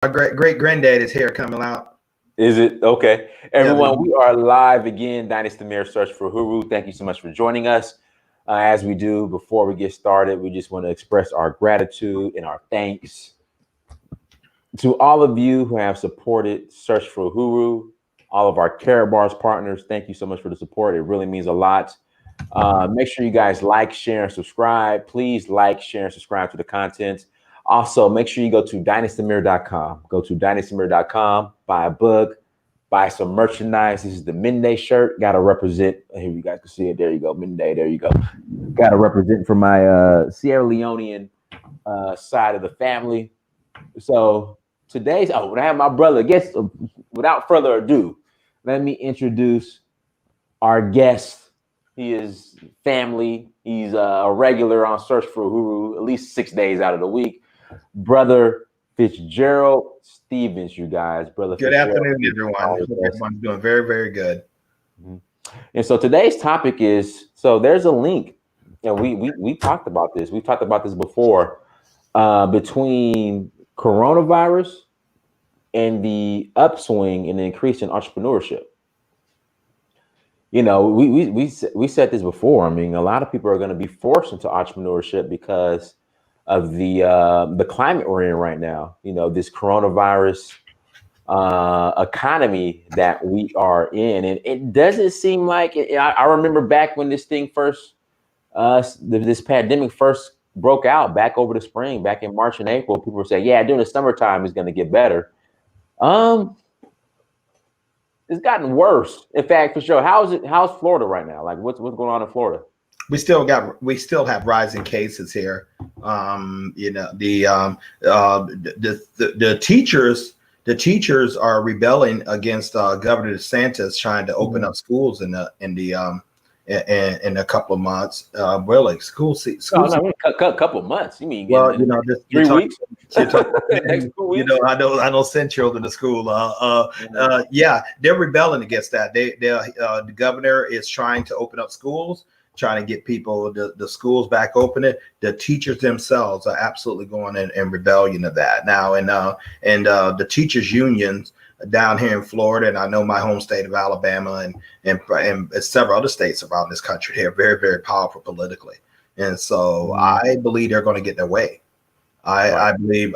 My great granddad is here coming out. Is it? Okay. Yeah, Everyone, we are live again. Dynasty Mayor Search for Huru. Thank you so much for joining us. As we do, before we get started, we just want to express our gratitude and our thanks to all of you who have supported Search for Huru, all of our Care Bars partners. Thank you so much for the support. It really means a lot. Make sure you guys like, share, and subscribe. Please like, share, and subscribe to the content. Also, make sure you go to dynastymir.com. Go to dynastymir.com, buy a book, buy some merchandise. This is the Midday shirt. Got to represent. Here, you guys can see it. There you go. Midday. There you go. Got to represent for my Sierra Leonean side of the family. So today's, when I have my brother, without further ado, let me introduce our guest. He is family. He's a regular on Search for Huru at least 6 days out of the week. Brother Fitzgerald Stevens, you guys. Brother Good Fitzgerald, afternoon, everyone. Everyone's doing very, very good. And so today's topic is, so there's a link, and we talked about this. We talked about this before, between coronavirus and the upswing and the increase in entrepreneurship. You know, we said this before. I mean, a lot of people are going to be forced into entrepreneurship because of the climate we're in right now. You know, this coronavirus economy that we are in, and it doesn't seem like it. I remember back when this thing first, this pandemic first broke out back over the spring, back in March and April. People were saying, "Yeah, during the summertime it's going to get better." It's gotten worse. In fact, for sure. How's Florida right now? Like, what's going on in Florida? We still have rising cases here. You know, the teachers are rebelling against Governor DeSantis trying to open up schools in a couple of months. A couple of months. You mean? Well, you know, 3 weeks. Next 2 weeks. You know, I don't send children to school. Yeah, they're rebelling against that. The governor is trying to open up schools, trying to get people the schools back open. The teachers themselves are absolutely going in rebellion of that now, and the teachers unions down here in Florida, and I know my home state of Alabama and several other states around this country here, very, very powerful politically. And so I believe they're going to get their way. I believe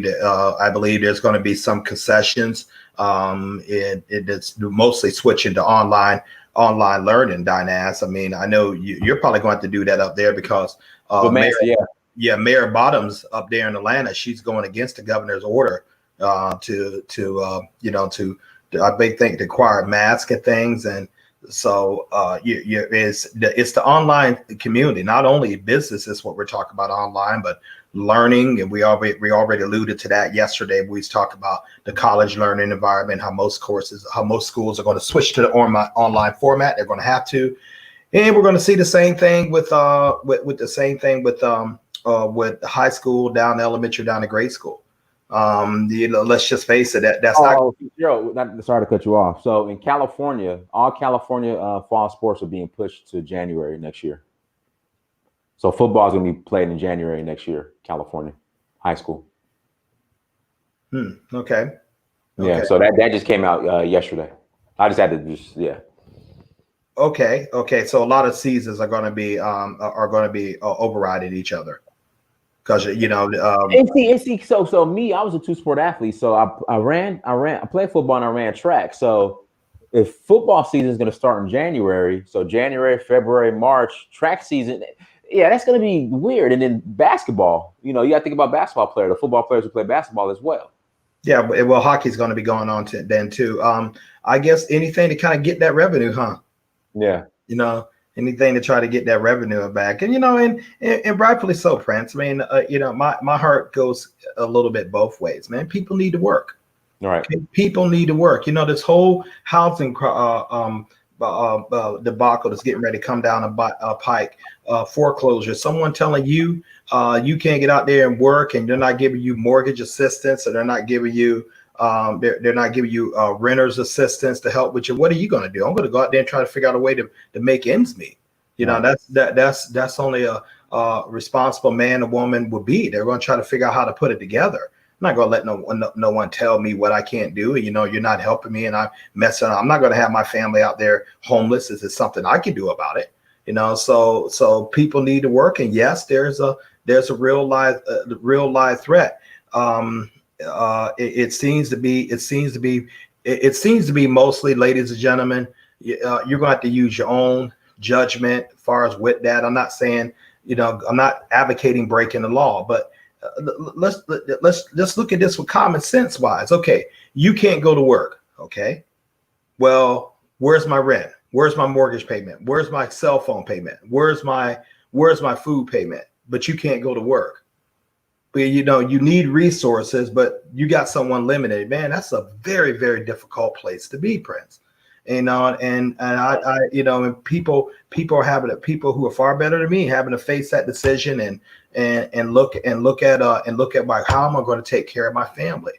there's going to be some concessions. It's mostly switching to online learning, Dynas. I mean, I know you're probably going to have to do that up there because Mayor Bottoms up there in Atlanta, she's going against the governor's order to I think to require masks and things. And so it's the online community, not only business is what we're talking about online, but learning. And we already alluded to that yesterday. We talked about the college learning environment, how most schools are going to switch to the online format. They're going to have to, and we're going to see the same thing with high school down to elementary, down to grade school. Let's just face it. That's not. Sorry to cut you off. So in California, all California fall sports are being pushed to January next year. So football is going to be played in January next year, California, high school. Okay. Yeah. So that just came out yesterday. I just had to Okay. So a lot of seasons are going to be overriding each other. Because So me, I was a 2-sport athlete. So I played football and I ran track. So if football season is going to start in January, so January, February, March, track season, yeah, that's going to be weird. And then basketball, you got to think about basketball players, the football players who play basketball as well. Yeah, well, hockey's going to be going on then too. I guess anything to kind of get that revenue, huh? Yeah. Anything to try to get that revenue back, and and rightfully so, Prince. I mean, my heart goes a little bit both ways, man. People need to work. All right. People need to work. This whole housing debacle that's getting ready to come down a pike, foreclosure. Someone telling you you can't get out there and work, and they're not giving you mortgage assistance, or they're not giving you renters assistance to help with you. What are you going to do? I'm going to go out there and try to figure out a way to make ends meet. That's only a responsible man or woman would be. They're going to try to figure out how to put it together. not going to let no one tell me what I can't do. You know, you're not helping me and I'm messing up. I'm not going to have my family out there homeless. This is something I can do about it. You know, so people need to work. And yes, there's a real live threat. It seems to be mostly, ladies and gentlemen, you're going to have to use your own judgment as far as with that. I'm not saying, you know, I'm not advocating breaking the law, but let's look at this with common sense wise. Okay, you can't go to work. Okay, well, where's my rent? Where's my mortgage payment? Where's my cell phone payment? Where's my food payment? But you can't go to work. But you know, you need resources, but you got someone limited. Man, that's a very, very difficult place to be, Prince. You know, and I you know, and people who are far better than me having to face that decision and look at my, how am I going to take care of my family?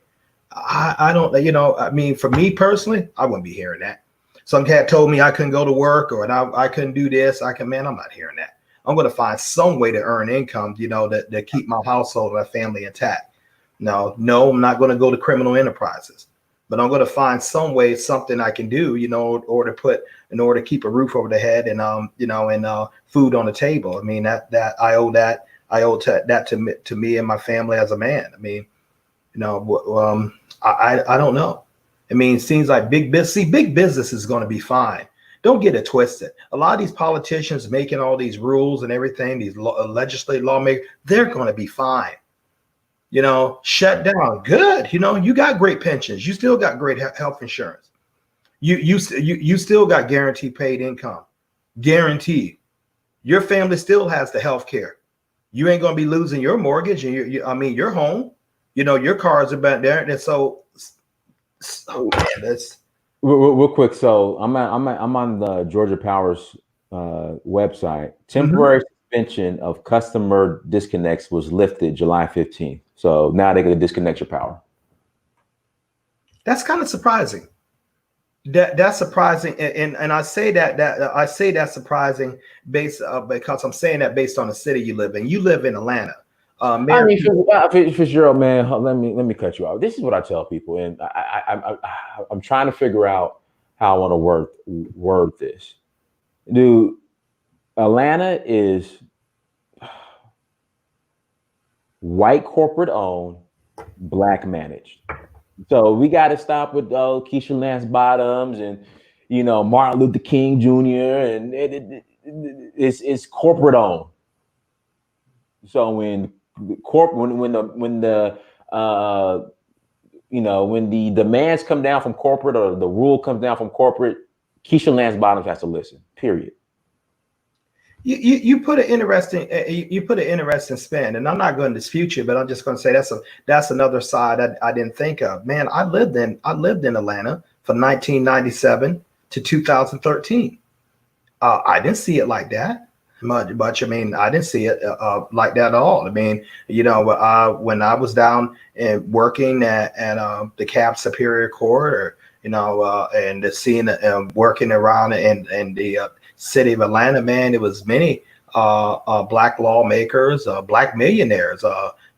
I don't, you know, I mean, for me personally, I wouldn't be hearing that. Some cat told me I couldn't go to work or I couldn't do this. Man, I'm not hearing that. I'm going to find some way to earn income, you know, that keep my household and my family intact. No, I'm not going to go to criminal enterprises, but I'm going to find some way, something I can do, you know, in order to keep a roof over the head and, you know, and food on the table. I mean, that I owe that to me and my family as a man. I mean, you know, I don't know. I mean, it seems like big business is going to be fine. Don't get it twisted. A lot of these politicians making all these rules and everything, these legislative lawmakers, they're going to be fine. You know, shut down. Good. You know, you got great pensions. You still got great health insurance. You still got guaranteed paid income. Guaranteed. Your family still has the health care. You ain't going to be losing your mortgage and your home. You know, your cars are back there. And so man, that's real quick. So I'm on the Georgia Power's website. Temporary suspension of customer disconnects was lifted July 15th. So now they can disconnect your power. That's kind of surprising. That's surprising, and I say that's surprising because I'm saying that based on the city you live in. You live in Atlanta. I mean, Fitzgerald, man, let me cut you off. This is what I tell people, and I'm trying to figure out how I want to word this. Dude, Atlanta is white corporate owned, black managed. So we got to stop with Keisha Lance Bottoms and, you know, Martin Luther King Jr. and it's corporate owned. So when the demands come down from corporate or the rule comes down from corporate, Keisha Lance Bottoms has to listen. Period. You put an interesting spin, and I'm not going to dispute you, but I'm just going to say that's another side I didn't think of. Man, I lived in Atlanta from 1997 to 2013. I didn't see it like that much. I mean, I didn't see it like that at all. I mean, you know, when I was down and working at the Cab Superior Court, or you know, and seeing working around in the city of Atlanta, man, it was many black lawmakers, black millionaires,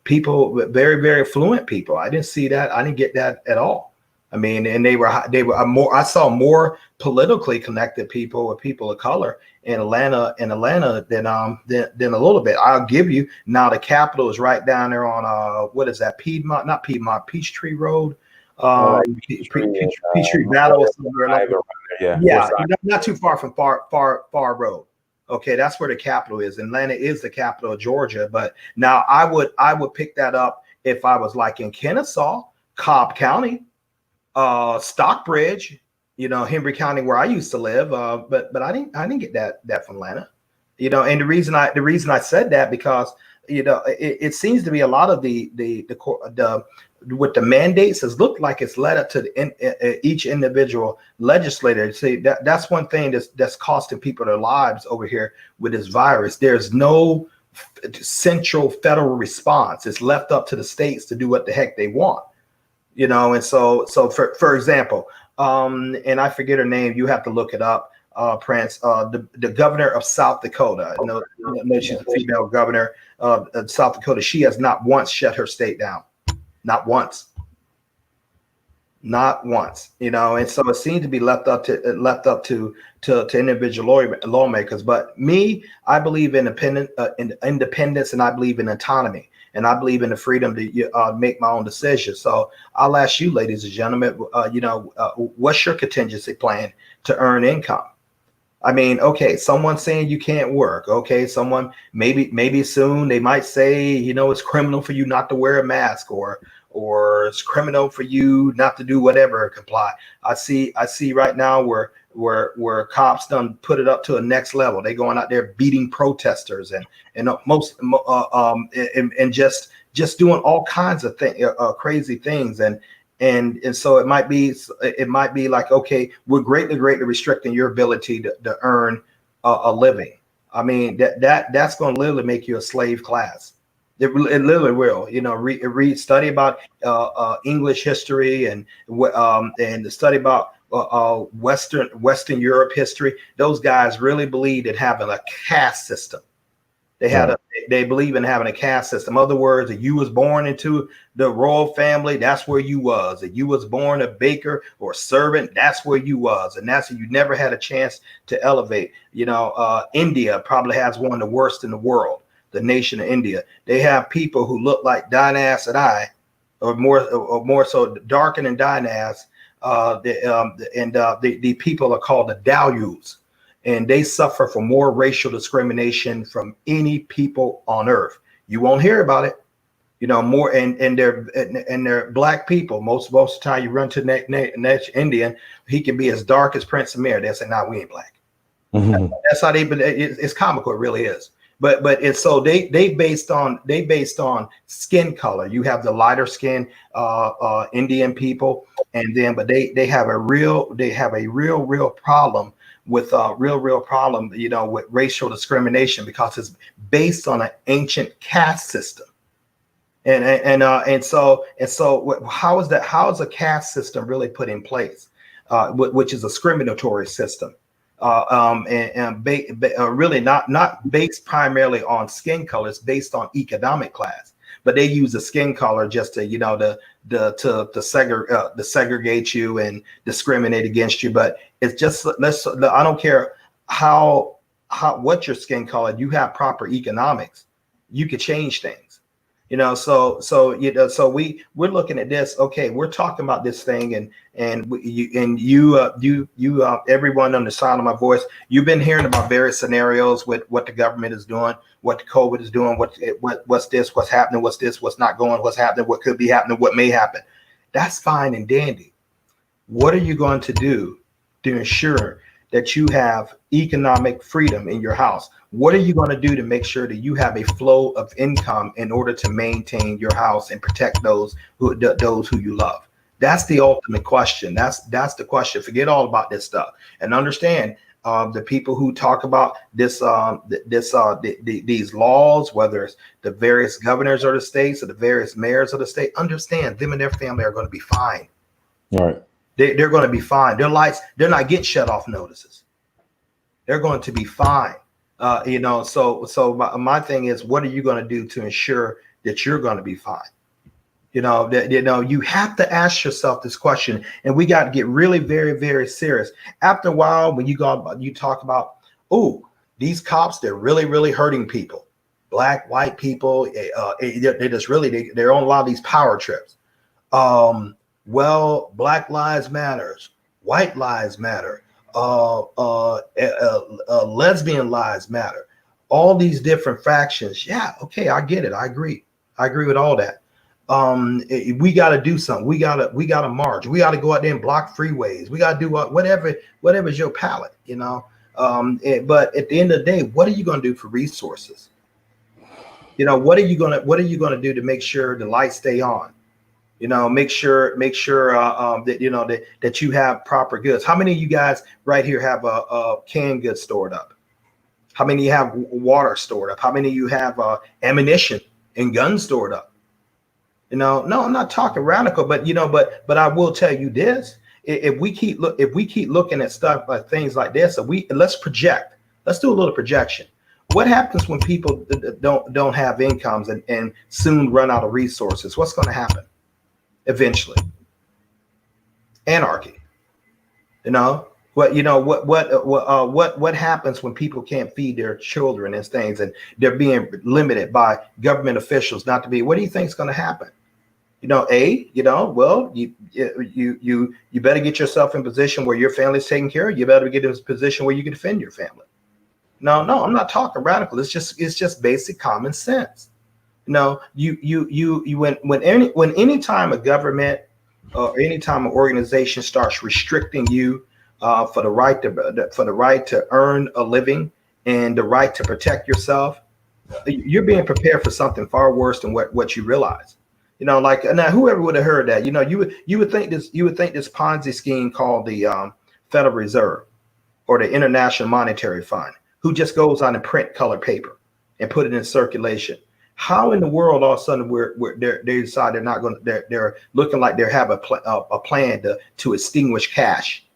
people, very, very affluent people. I didn't see that. I didn't get that at all. I mean, and they were more. I saw more politically connected people or people of color in Atlanta than a little bit. I'll give you now. The Capitol is right down there on what is that? Peachtree Road. Peachtree Battle somewhere like that. Yeah, not too far from Far Road. Okay, that's where the Capitol is. Atlanta is the capital of Georgia. But now I would pick that up if I was like in Kennesaw, Cobb County, Stockbridge, you know, Henry County, where I used to live. But I didn't get that from Atlanta. You know, and the reason I said that because, you know, it seems to be a lot of the with the mandates has looked like it's led up to each individual legislator. See, that's one thing that's costing people their lives over here with this virus. There's no central federal response. It's left up to the states to do what the heck they want, you know. And so for example, and I forget her name. You have to look it up. Prince, the governor of South Dakota. I know she's a female governor of South Dakota. She has not once shut her state down. Not once. Not once, and so it seems to be left up to individual lawmakers. But me, I believe in independence, and I believe in autonomy, and I believe in the freedom to make my own decisions. So I'll ask you, ladies and gentlemen, what's your contingency plan to earn income? I mean, okay, someone's saying you can't work. Okay, someone maybe soon they might say, it's criminal for you not to wear a mask, or it's criminal for you not to do whatever, comply. I see right now where cops done put it up to a next level. They going out there beating protesters and just doing all kinds of crazy things. And so it might be like, okay, we're greatly restricting your ability to earn a living. I mean, that's going to literally make you a slave class. It literally will. Study about English history and the study about Western Europe history. Those guys really believed in having a caste system. They believe in having a caste system. In other words, if you was born into the royal family, that's where you was. If you was born a baker or a servant, that's where you was. And you never had a chance to elevate. India probably has one of the worst in the world, the nation of India. They have people who look like Dinas and I, or more so darker than Dinas. The people are called the Dalyus. And they suffer from more racial discrimination from any people on earth. You won't hear about it, more. And they're black people. Most of the time you run to next Indian, he can be as dark as Prince Amir. They say, "Nah, we ain't black." Mm-hmm. That's how it's comical. It really is. But it's so they based on skin color. You have the lighter skin Indian people, but they have a real problem with with racial discrimination, because it's based on an ancient caste system. And so how is a caste system really put in place, which is a discriminatory system, really not based primarily on skin color. It's based on economic class, but they use the skin color just to to segregate you and discriminate against you. But it's just, I don't care what your skin color, you have proper economics, you could change things. So we're looking at this. Okay, we're talking about this thing, and you everyone on the sound of my voice, you've been hearing about various scenarios with what the government is doing, what the COVID is doing, what's this, what's happening, what's this, what's not going, what's happening, what could be happening, what may happen. That's fine and dandy. What are you going to do to ensure that you have economic freedom in your house? What are you going to do to make sure that you have a flow of income in order to maintain your house and protect those who you love? That's the ultimate question. That's the question. Forget all about this stuff and understand the people who talk about these laws, whether it's the various governors of the states or the various mayors of the state, understand them and their family are going to be fine. All right. They're going to be fine. Their lights, they're not getting shut off notices. They're going to be fine. So my thing is, what are you going to do to ensure that you're going to be fine? You have to ask yourself this question, and we got to get really very, very serious. After a while, when you talk about, these cops, they're really, really hurting people, black, white people. They're on a lot of these power trips. Well, Black Lives Matters, White Lives Matter, lesbian lives matter, all these different factions. Yeah, okay, I get it. I agree with all that. We got to do something. We got to march. We got to go out there and block freeways. We got to do whatever's your palate, but at the end of the day, what are you going to do for resources? What are you going to do to make sure the lights stay on? Make sure that you have proper goods. How many of you guys right here have a canned goods stored up? How many of you have water stored up? How many of you have ammunition and guns stored up? No, I'm not talking radical, but I will tell you this: if we keep looking at stuff like things like this, let's project. Let's do a little projection. What happens when people don't have incomes and soon run out of resources? What's going to happen? eventually. Anarchy. What happens when people can't feed their children and things, and they're being limited by government officials not to be? What do you think is going to happen? Well, you better get yourself in a position where your family's taken care of. You better get in a position where you can defend your family. No, I'm not talking radical. It's just basic common sense. When any time a government or any time an organization starts restricting you for the right to earn a living and the right to protect yourself, you're being prepared for something far worse than what you realize. Like now, whoever would have heard that? You would think this Ponzi scheme called the Federal Reserve or the International Monetary Fund, who just goes on and print color paper and put it in circulation. How in the world all of a sudden they decide they're not going to, they're looking like they have a plan to extinguish cash?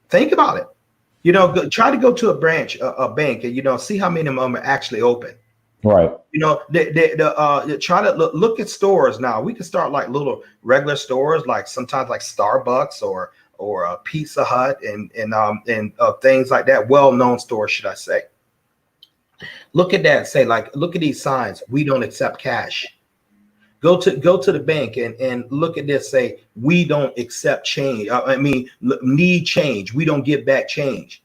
Think about it. Try to go to a bank and see how many of them are actually open. Right. Try to look at stores now. We can start like little regular stores, like sometimes like Starbucks or Pizza Hut and things like that. Well-known stores, should I say? Look at that and say, like, look at these signs. We don't accept cash. Go to the bank and look at this. Say, we don't accept change. Need change. We don't give back change.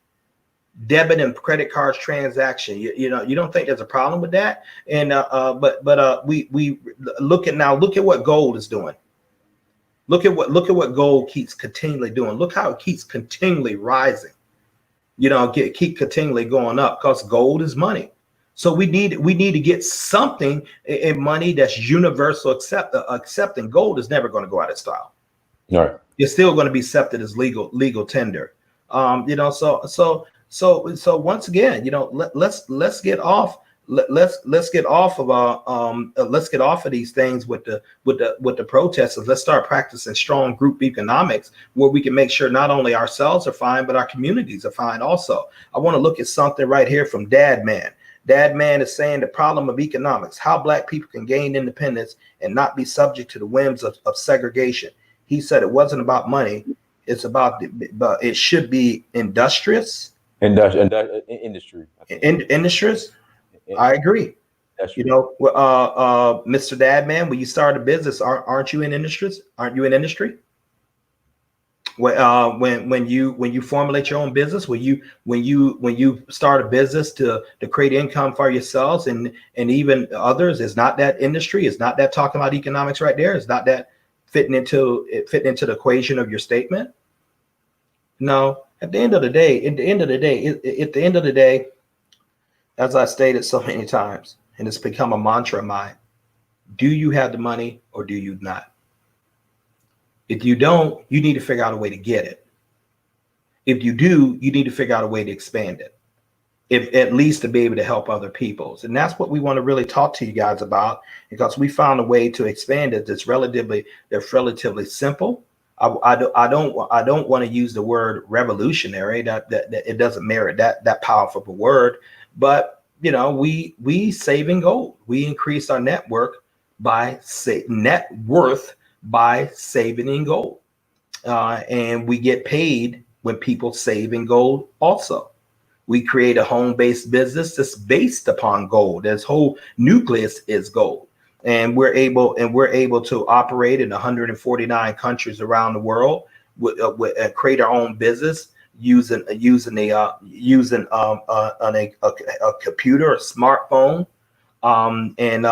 Debit and credit cards transaction. You don't think there's a problem with that? And we look at what gold is doing. Look at what gold keeps continually doing. Look how it keeps continually rising. Keep continually going up because gold is money. So we need to get something in money that's universal accepting. Gold is never going to go out of style. All right. It's still going to be accepted as legal tender. So once again, let's get off. Let's get off of these things with the protesters. Let's start practicing strong group economics where we can make sure not only ourselves are fine, but our communities are fine also. I want to look at something right here from Dad Man. Dad Man is saying the problem of economics, how Black people can gain independence and not be subject to the whims of segregation. He said it wasn't about money. It's about, it should be industrious. Industry. Industries. I agree. Mr. Dadman, when you start a business, aren't you in industries? Aren't you in industry? When you formulate your own business, when you start a business to create income for yourselves and even others, is not that industry? Is not that talking about economics right there? Is not that fitting into the equation of your statement? No. At the end of the day, as I stated so many times, and it's become a mantra of mine, do you have the money or do you not? If you don't, you need to figure out a way to get it. If you do, you need to figure out a way to expand it, if at least to be able to help other people. And that's what we want to really talk to you guys about, because we found a way to expand it that's relatively simple. I don't want to use the word revolutionary. That it doesn't merit that powerful of a word. But we saving gold. We increase our net worth by saving in gold, and we get paid when people save in gold. Also, we create a home-based business that's based upon gold. Its whole nucleus is gold. And we're able to operate in 149 countries around the world, create our own business using a computer, a smartphone, and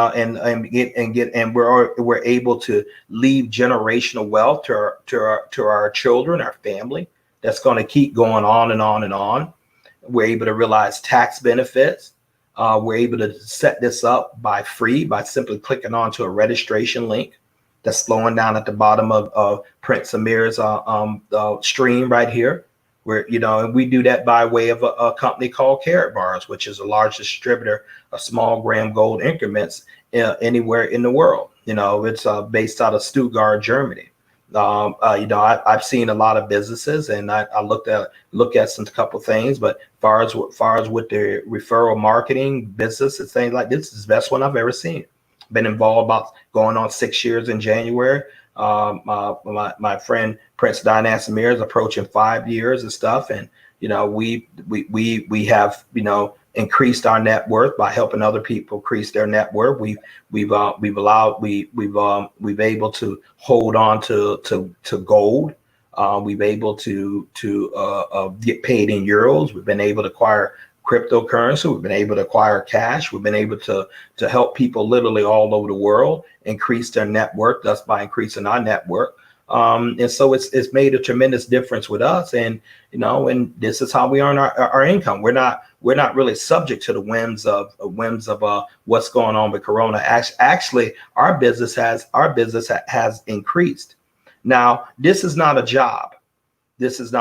we're able to leave generational wealth to our children, our family. That's going to keep going on and on and on. We're able to realize tax benefits. We're able to set this up by simply clicking onto a registration link that's flowing down at the bottom of Prince Amir's stream right here. Where and we do that by way of a company called Carrot Bars, which is a large distributor of small gram gold increments anywhere in the world. It's based out of Stuttgart, Germany. I've seen a lot of businesses, and I look at some couple things, but far as with the referral marketing business and things like this is the best one I've ever seen. Been involved about going on 6 years in January. My friend Prince Dinas Amir is approaching 5 years and stuff, and we have increased our net worth by helping other people increase their net worth. We've able to hold on to gold. We've able to get paid in euros. We've been able to acquire cryptocurrency. We've been able to acquire cash. We've been able to help people literally all over the world increase their net worth, thus by increasing our net worth. And so it's made a tremendous difference with us. And and this is how we earn our income. We're not really subject to the whims of what's going on with Corona. Actually, our business has increased. Now, this is not a job. This is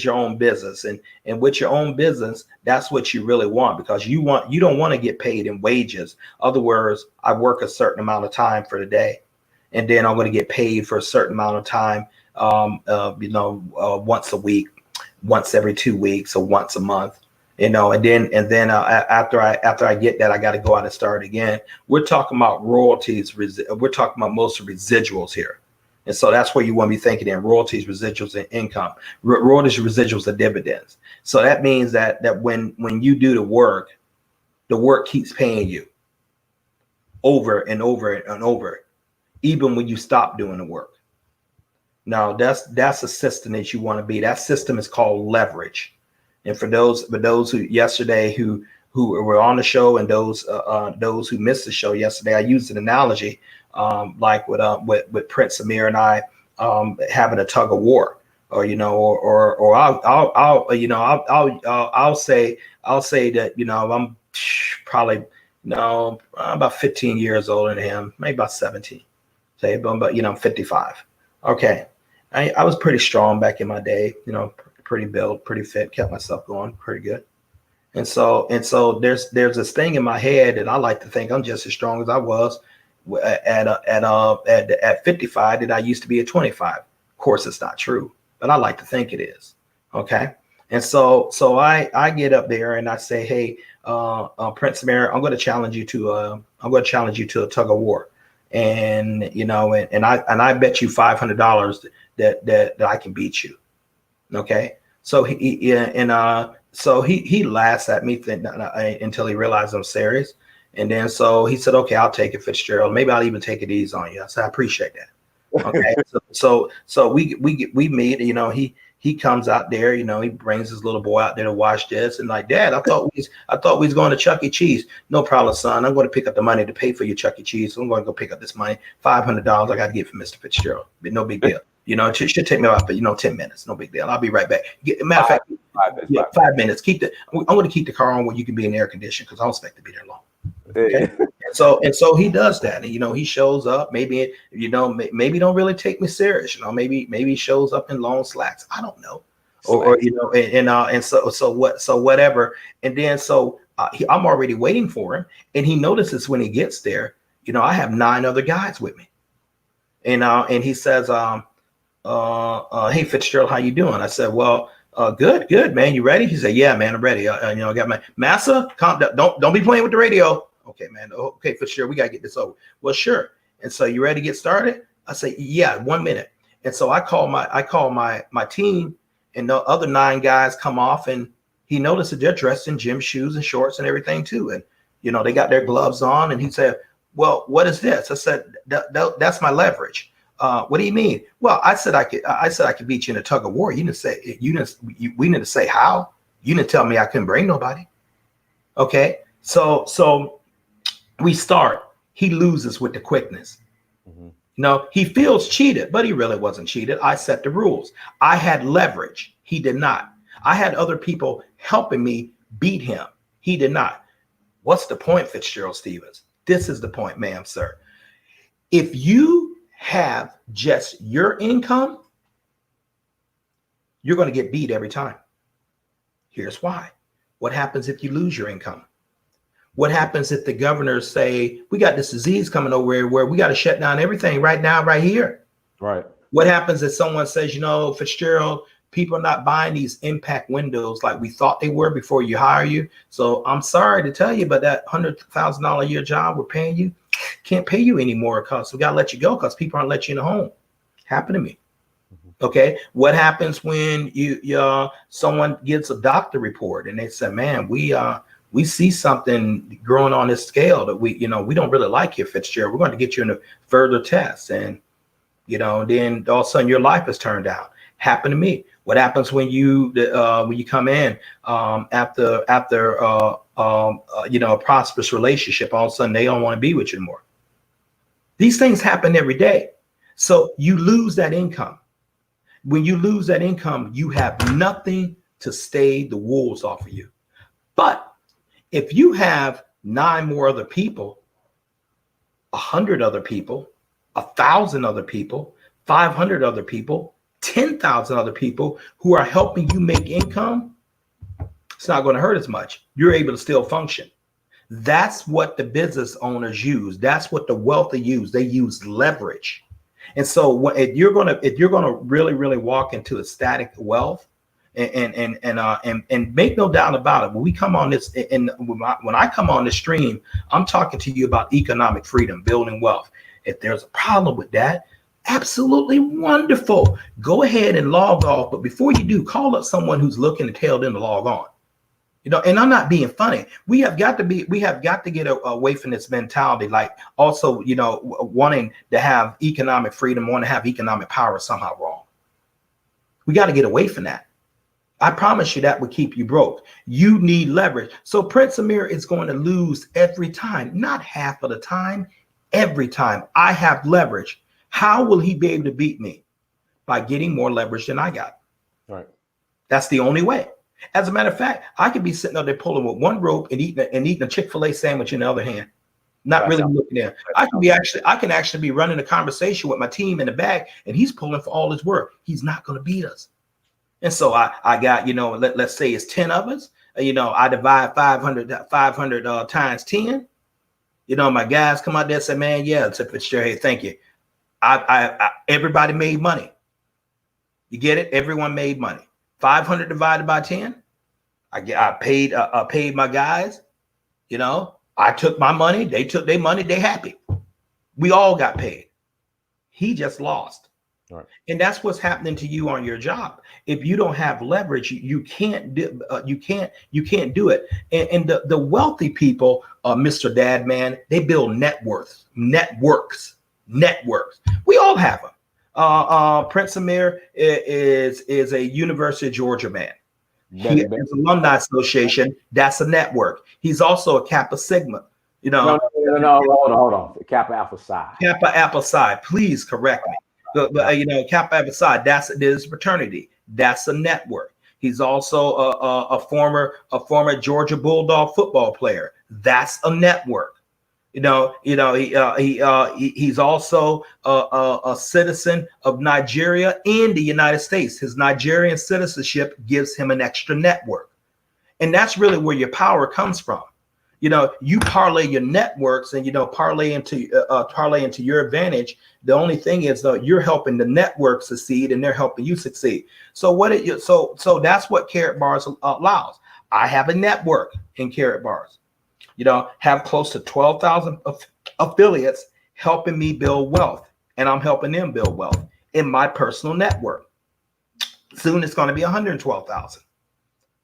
your own business. And with your own business, that's what you really want, because you don't want to get paid in wages. Other words, I work a certain amount of time for the day, and then I'm going to get paid for a certain amount of time, once a week, once every 2 weeks, or once a month, and then after I get that, I got to go out and start again. We're talking about royalties. We're talking about most of residuals here. And so that's where you want to be thinking in: royalties, residuals, and income. Royalties, residuals, and dividends. So that means that when you do the work keeps paying you over and over and over, even when you stop doing the work. Now that's a system that you want to be. That system is called leverage. And for those who yesterday who were on the show, and those who missed the show yesterday, I used an analogy like with Prince Amir and I having a tug of war, or I'll say that I'm probably about 15 years older than him, maybe about 17. Say, but I'm 55. Okay, I was pretty strong back in my day, pretty built, pretty fit, kept myself going pretty good. And so there's this thing in my head that I like to think I'm just as strong as I was at 55 that I used to be at 25. Of course, it's not true, but I like to think it is. Okay. And so I get up there and I say, hey, Prince Amir, I'm going to challenge you to a tug of war. And I bet you $500 that I can beat you. Okay. So he laughs at me until he realized I'm serious. And then so he said, okay, I'll take it, Fitzgerald. Maybe I'll even take it easy on you. I said, I appreciate that. Okay. so we meet, he comes out there, he brings his little boy out there to watch this, and like, Dad, I thought we was going to Chuck E. Cheese. No problem, son. I'm going to pick up the money to pay for your Chuck E. Cheese. So I'm going to go pick up this money, $500 I got to get from Mr. Fitzgerald. But no big deal. It should take me about 10 minutes. No big deal. I'll be right back. Matter of fact, 5 minutes. I'm going to keep the car on where you can be in air conditioning, because I don't expect to be there long. Okay. And so he does that, and he shows up. Maybe maybe don't really take me serious. Maybe he shows up in long slacks. I don't know, or so whatever. And then I'm already waiting for him, and he notices when he gets there, I have 9 other guys with me, and he says, hey Fitzgerald, how you doing? I said, well, good, man. You ready? He said, yeah, man, I'm ready. I got my Massa. Calm down. Don't be playing with the radio. Okay, man. Okay, Fitzgerald, we got to get this over. Well, sure. And so you ready to get started? I say, yeah, 1 minute. And so I call my team, and the other 9 guys come off, and he noticed that they're dressed in gym shoes and shorts and everything too. And, they got their gloves on, and he said, well, what is this? I said, that's my leverage. What do you mean? Well, I said I could beat you in a tug of war. We didn't say how. You didn't tell me I couldn't bring nobody. Okay. So we start. He loses with the quickness. Mm-hmm. He feels cheated, but he really wasn't cheated. I set the rules. I had leverage. He did not. I had other people helping me beat him. He did not. What's the point, Fitzgerald Stevens? This is the point, ma'am, sir. If you have just your income, you're going to get beat every time. Here's why. What happens if you lose your income? What happens if the governors say, we got this disease coming over here where we got to shut down everything right now, right here? Right. What happens if someone says, Fitzgerald, people are not buying these impact windows like we thought they were before you hire you. So I'm sorry to tell you, but that $100,000 a year job we're paying you, can't pay you anymore because we got to let you go because people aren't letting you in the home. Happened to me. Okay. What happens when someone gets a doctor report and they say, man, we see something growing on this scale that we don't really like here, Fitzgerald. We're going to get you in a further test. And, then all of a sudden your life is turned out. Happened to me. What happens when you come in after a prosperous relationship, all of a sudden they don't want to be with you anymore. These things happen every day. So you lose that income. When you lose that income, you have nothing to stay the wolves off of you. But if you have 9 more other people, 100 other people, 1,000 other people, 500 other people, 10,000 other people who are helping you make income, it's not going to hurt as much. You're able to still function. That's what the business owners use. That's what the wealthy use. They use leverage. And so if you're gonna really, really walk into ecstatic wealth, and make no doubt about it, when we come on this, and when I come on the stream, I'm talking to you about economic freedom, building wealth. If there's a problem with that, absolutely wonderful. Go ahead and log off. But before you do, call up someone who's looking to tell them to log on. And I'm not being funny. We have got to get away from this mentality, like also, wanting to have economic freedom, want to have economic power is somehow wrong. We got to get away from that. I promise you that would keep you broke. You need leverage. So Prince Amir is going to lose every time, not half of the time, every time. I have leverage. How will he be able to beat me? By getting more leverage than I got. Right. That's the only way. As a matter of fact, I could be sitting up there pulling with one rope and eating a Chick-fil-A sandwich in the other hand, not really looking there. I can actually be running a conversation with my team in the back, and he's pulling for all his work. He's not going to beat us. And so I got, let's say it's 10 of us. I divide 500 times 10. My guys come out there and say, man, yeah, it's a Fitzgerald. Hey, thank you. Everybody made money. You get it? Everyone made money. 500 divided by 10. I paid my guys. I took my money. They took their money. They happy. We all got paid. He just lost. Right. And that's what's happening to you on your job. If you don't have leverage, you can't do it. And the wealthy people, Mr. Dad Man, they build networks. We all have them. Prince Amir is a University of Georgia man. He is Alumni Association. That's a network. He's also a Kappa Sigma. No, hold on. Kappa Alpha Psi. Kappa Alpha Psi. Please correct me. But Kappa Alpha Psi. That's his fraternity. That's a network. He's also a former Georgia Bulldog football player. That's a network. He's also a citizen of Nigeria and the United States. His Nigerian citizenship gives him an extra network. And that's really where your power comes from. You parlay your networks and, parlay into your advantage. The only thing is, though, you're helping the network succeed and they're helping you succeed. So so that's what Carrot Bars allows. I have a network in Carrot Bars. Have close to 12,000 affiliates helping me build wealth, and I'm helping them build wealth in my personal network. Soon it's going to be 112,000.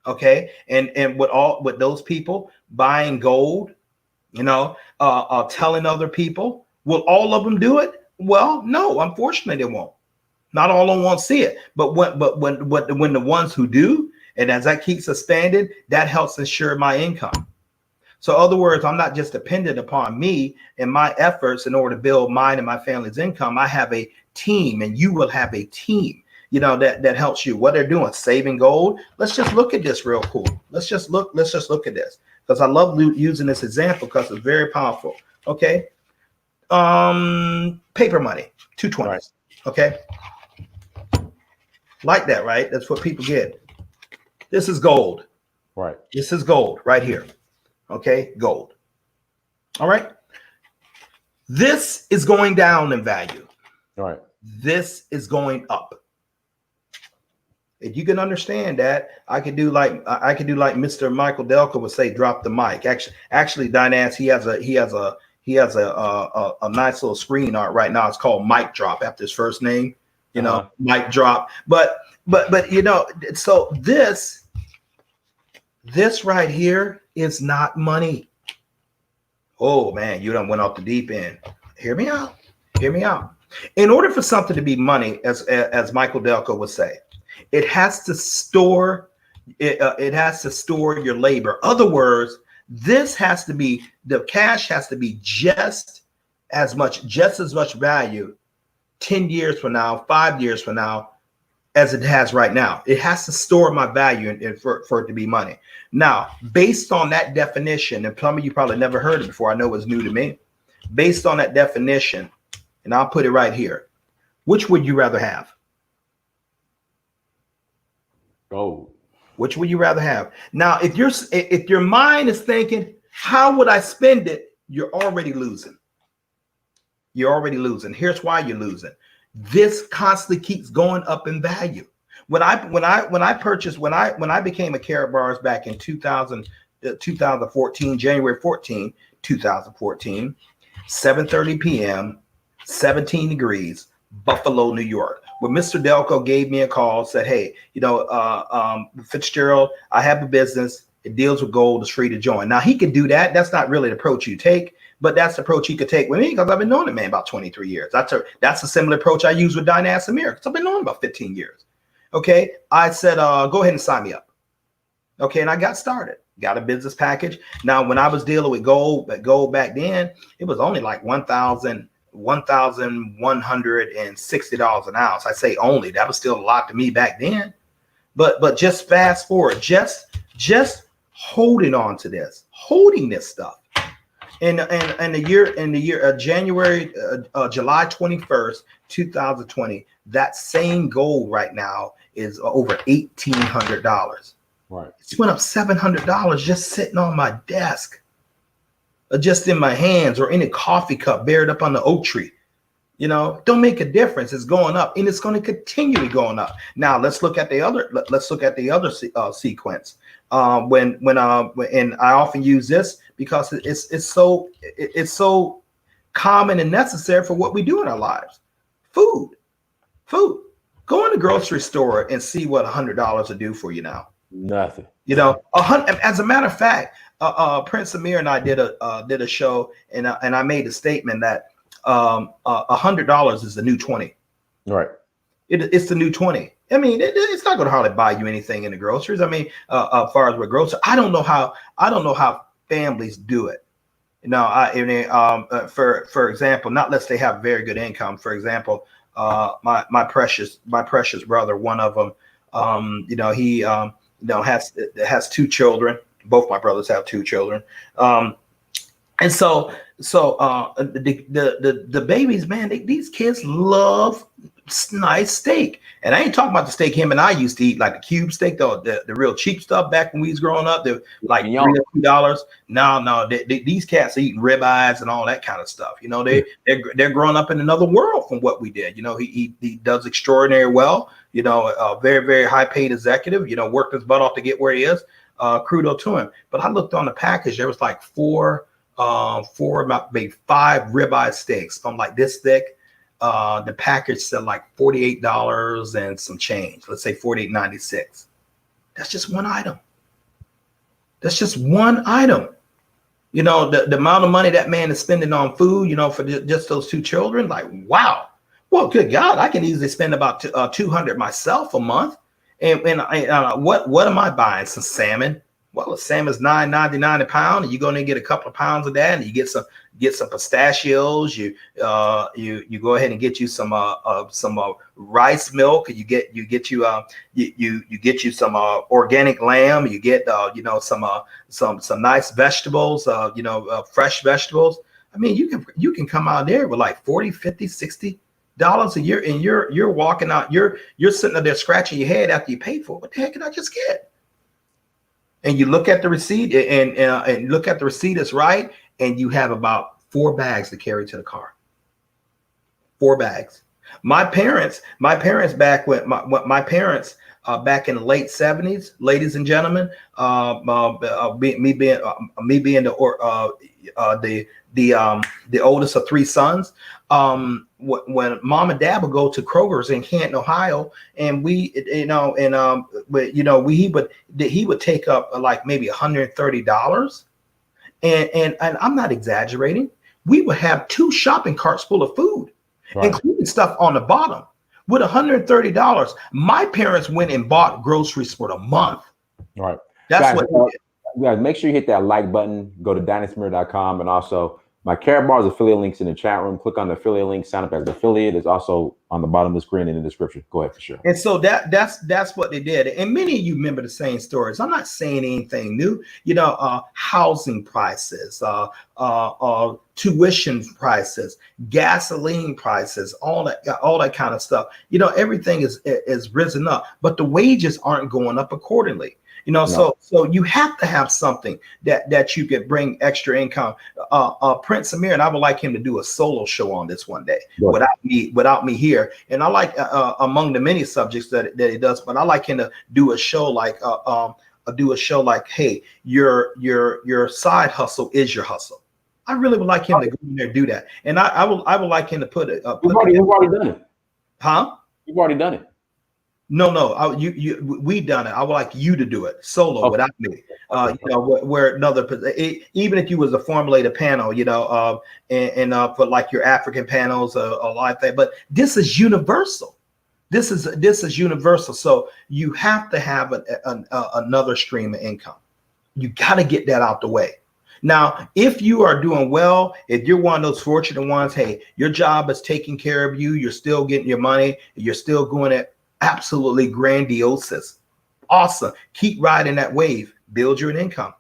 Okay. And with those people buying gold, telling other people, will all of them do it? Well, no, unfortunately they won't. Not all of them won't see it. But when the ones who do, and as that keeps expanding, that helps ensure my income. So in other words, I'm not just dependent upon me and my efforts in order to build mine and my family's income. I have a team, and you will have a team, that helps you. What they're doing, saving gold. Let's just look at this real cool. Let's just look at this, because I love using this example because it's very powerful. Okay. Paper money, 220s. Right. Okay. Like that, right? That's what people get. This is gold. Right. This is gold right here. Okay, gold. All right. This is going down in value. All right. This is going up. If you can understand that, I could do like Mr. Michael Delco would say, drop the mic. Actually, Dinance, he has He has a nice little screen art right now. It's called Mic Drop after his first name. You know, Mic Drop. But you know, so this right here is not money. Oh man, you done went off the deep end. Hear me out. Hear me out. In order for something to be money, as Michael Delco would say, it has to store. It has to store your labor. Other words, this has to be, the cash has to be just as much value 10 years from now, 5 years from now, as it has right now. It has to store my value for it to be money. Now, based on that definition, and some of you probably never heard it before, I know it's new to me. Based on that definition, and I'll put it right here, which would you rather have? Gold. Which would you rather have? Now, if your mind is thinking, how would I spend it? You're already losing. You're already losing. Here's why you're losing. This constantly keeps going up in value. When I became a Karatbars back in 2014, January 14, 2014, 7:30 p.m., 17 degrees, Buffalo, New York. When Mr. Delco gave me a call, said, hey, you know, Fitzgerald, I have a business. It deals with gold. It's free to join. Now, he could do that. That's not really the approach you take, but that's the approach he could take with me because I've been knowing the man about 23 years. That's a similar approach I use with Dynasty America. I've been knowing about 15 years. Okay. I said, go ahead and sign me up. Okay. And I got started. Got a business package. Now, when I was dealing with gold back then, it was only like $1,160 an ounce. I say only, that was still a lot to me back then. But just fast forward, just holding on to this, holding this stuff. In the year January, July 21st, 2020, that same gold right now is over $1,800. Right. It's went up $700 just sitting on my desk. Just in my hands or in a coffee cup buried up on the oak tree. You know, don't make a difference. It's going up and it's going to continue going up. Now let's look at the other sequence. And I often use this because it's so common and necessary for what we do in our lives. Food. Go in the grocery store and see what $100 will do for you now. Nothing. You know, as a matter of fact, Prince Amir and I did a show, and I made a statement that $100 is the new 20. Right. It's the new 20. I mean, it's not going to hardly buy you anything in the groceries. I mean, as far as with groceries, I don't know how families do it. You know, for example, not unless they have very good income. For example, my precious brother, one of them, you know, he has 2 children. Both my brothers have 2 children. And so the babies, man, these kids love nice steak. And I ain't talking about the steak him and I used to eat, like the cube steak, the real cheap stuff back when we was growing up. They're like $3 No, these cats are eating ribeyes and all that kind of stuff. You know, they're growing up in another world from what we did. You know, he does extraordinary well. You know, a very, very high paid executive. You know, worked his butt off to get where he is. Kudos to him. But I looked on the package. There was like 4, maybe 5 ribeye steaks. I'm like this thick. The package said like $48 and some change. Let's say $48.96. That's just one item. You know, the amount of money that man is spending on food, you know, for just those 2 children. Like, wow. Well, good God, I can easily spend about $200 myself a month. And what am I buying? Some salmon. Well, the salmon's $9.99 a pound, and you're going to get a couple of pounds of that, and you get some pistachios. You go ahead and get you some rice milk, and you get you some organic lamb. You get some nice vegetables. Fresh vegetables. I mean, you can come out there with like $40, $50, $60 a year, and you're walking out. You're sitting there scratching your head after you pay for it. What the heck did I just get? And you look at the receipt and look at the receipt is right, and you have about 4 bags to carry to the car. 4 bags. My parents back when my parents back in the late 70s, ladies and gentlemen, me being the the oldest of three sons. When mom and dad would go to Kroger's in Canton, Ohio, and he would take up like maybe $130, and I'm not exaggerating. We would have 2 shopping carts full of food, right, including stuff on the bottom. With $130, my parents went and bought groceries for the month. Right. That's what. Guys, make sure you hit that like button. Go to dynastymere.com, and also my Karat Bars affiliate links in the chat room. Click on the affiliate link. Sign up as an affiliate. It's also on the bottom of the screen in the description. Go ahead, for sure. And so that's what they did. And many of you remember the same stories. I'm not saying anything new. Housing prices, tuition prices, gasoline prices, all that kind of stuff. Everything is risen up, but the wages aren't going up accordingly. No. So you have to have something that you could bring extra income. Prince Amir, and I would like him to do a solo show on this one day without me here. And I like among the many subjects that he does, but I like him to do a show like hey, your side hustle is your hustle. I really would like him to go in there and do that. And I would like him to put it. We've already done it. Huh? You've already done it. No, we done it. I would like you to do it solo without me. Where another, even if you was a formulated panel, for like your African panels or like that. But this is universal. This is universal. So you have to have another stream of income. You got to get that out the way. Now, if you are doing well, if you're one of those fortunate ones, hey, your job is taking care of you. You're still getting your money. You're still going at absolutely grandiose. Awesome. Keep riding that wave. Build your income.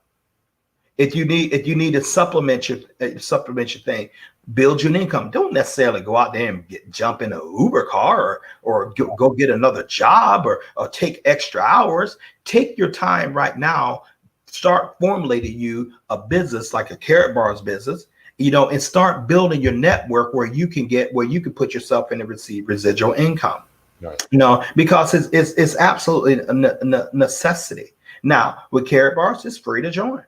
If you need to supplement your thing, build your income. Don't necessarily go out there and jump in an Uber car or go get another job or take extra hours. Take your time right now. Start formulating you a business like a Karat Bars business, and start building your network where you can put yourself in and receive residual income. Right. Because it's absolutely a necessity. Now with Karat Bars, it's free to join.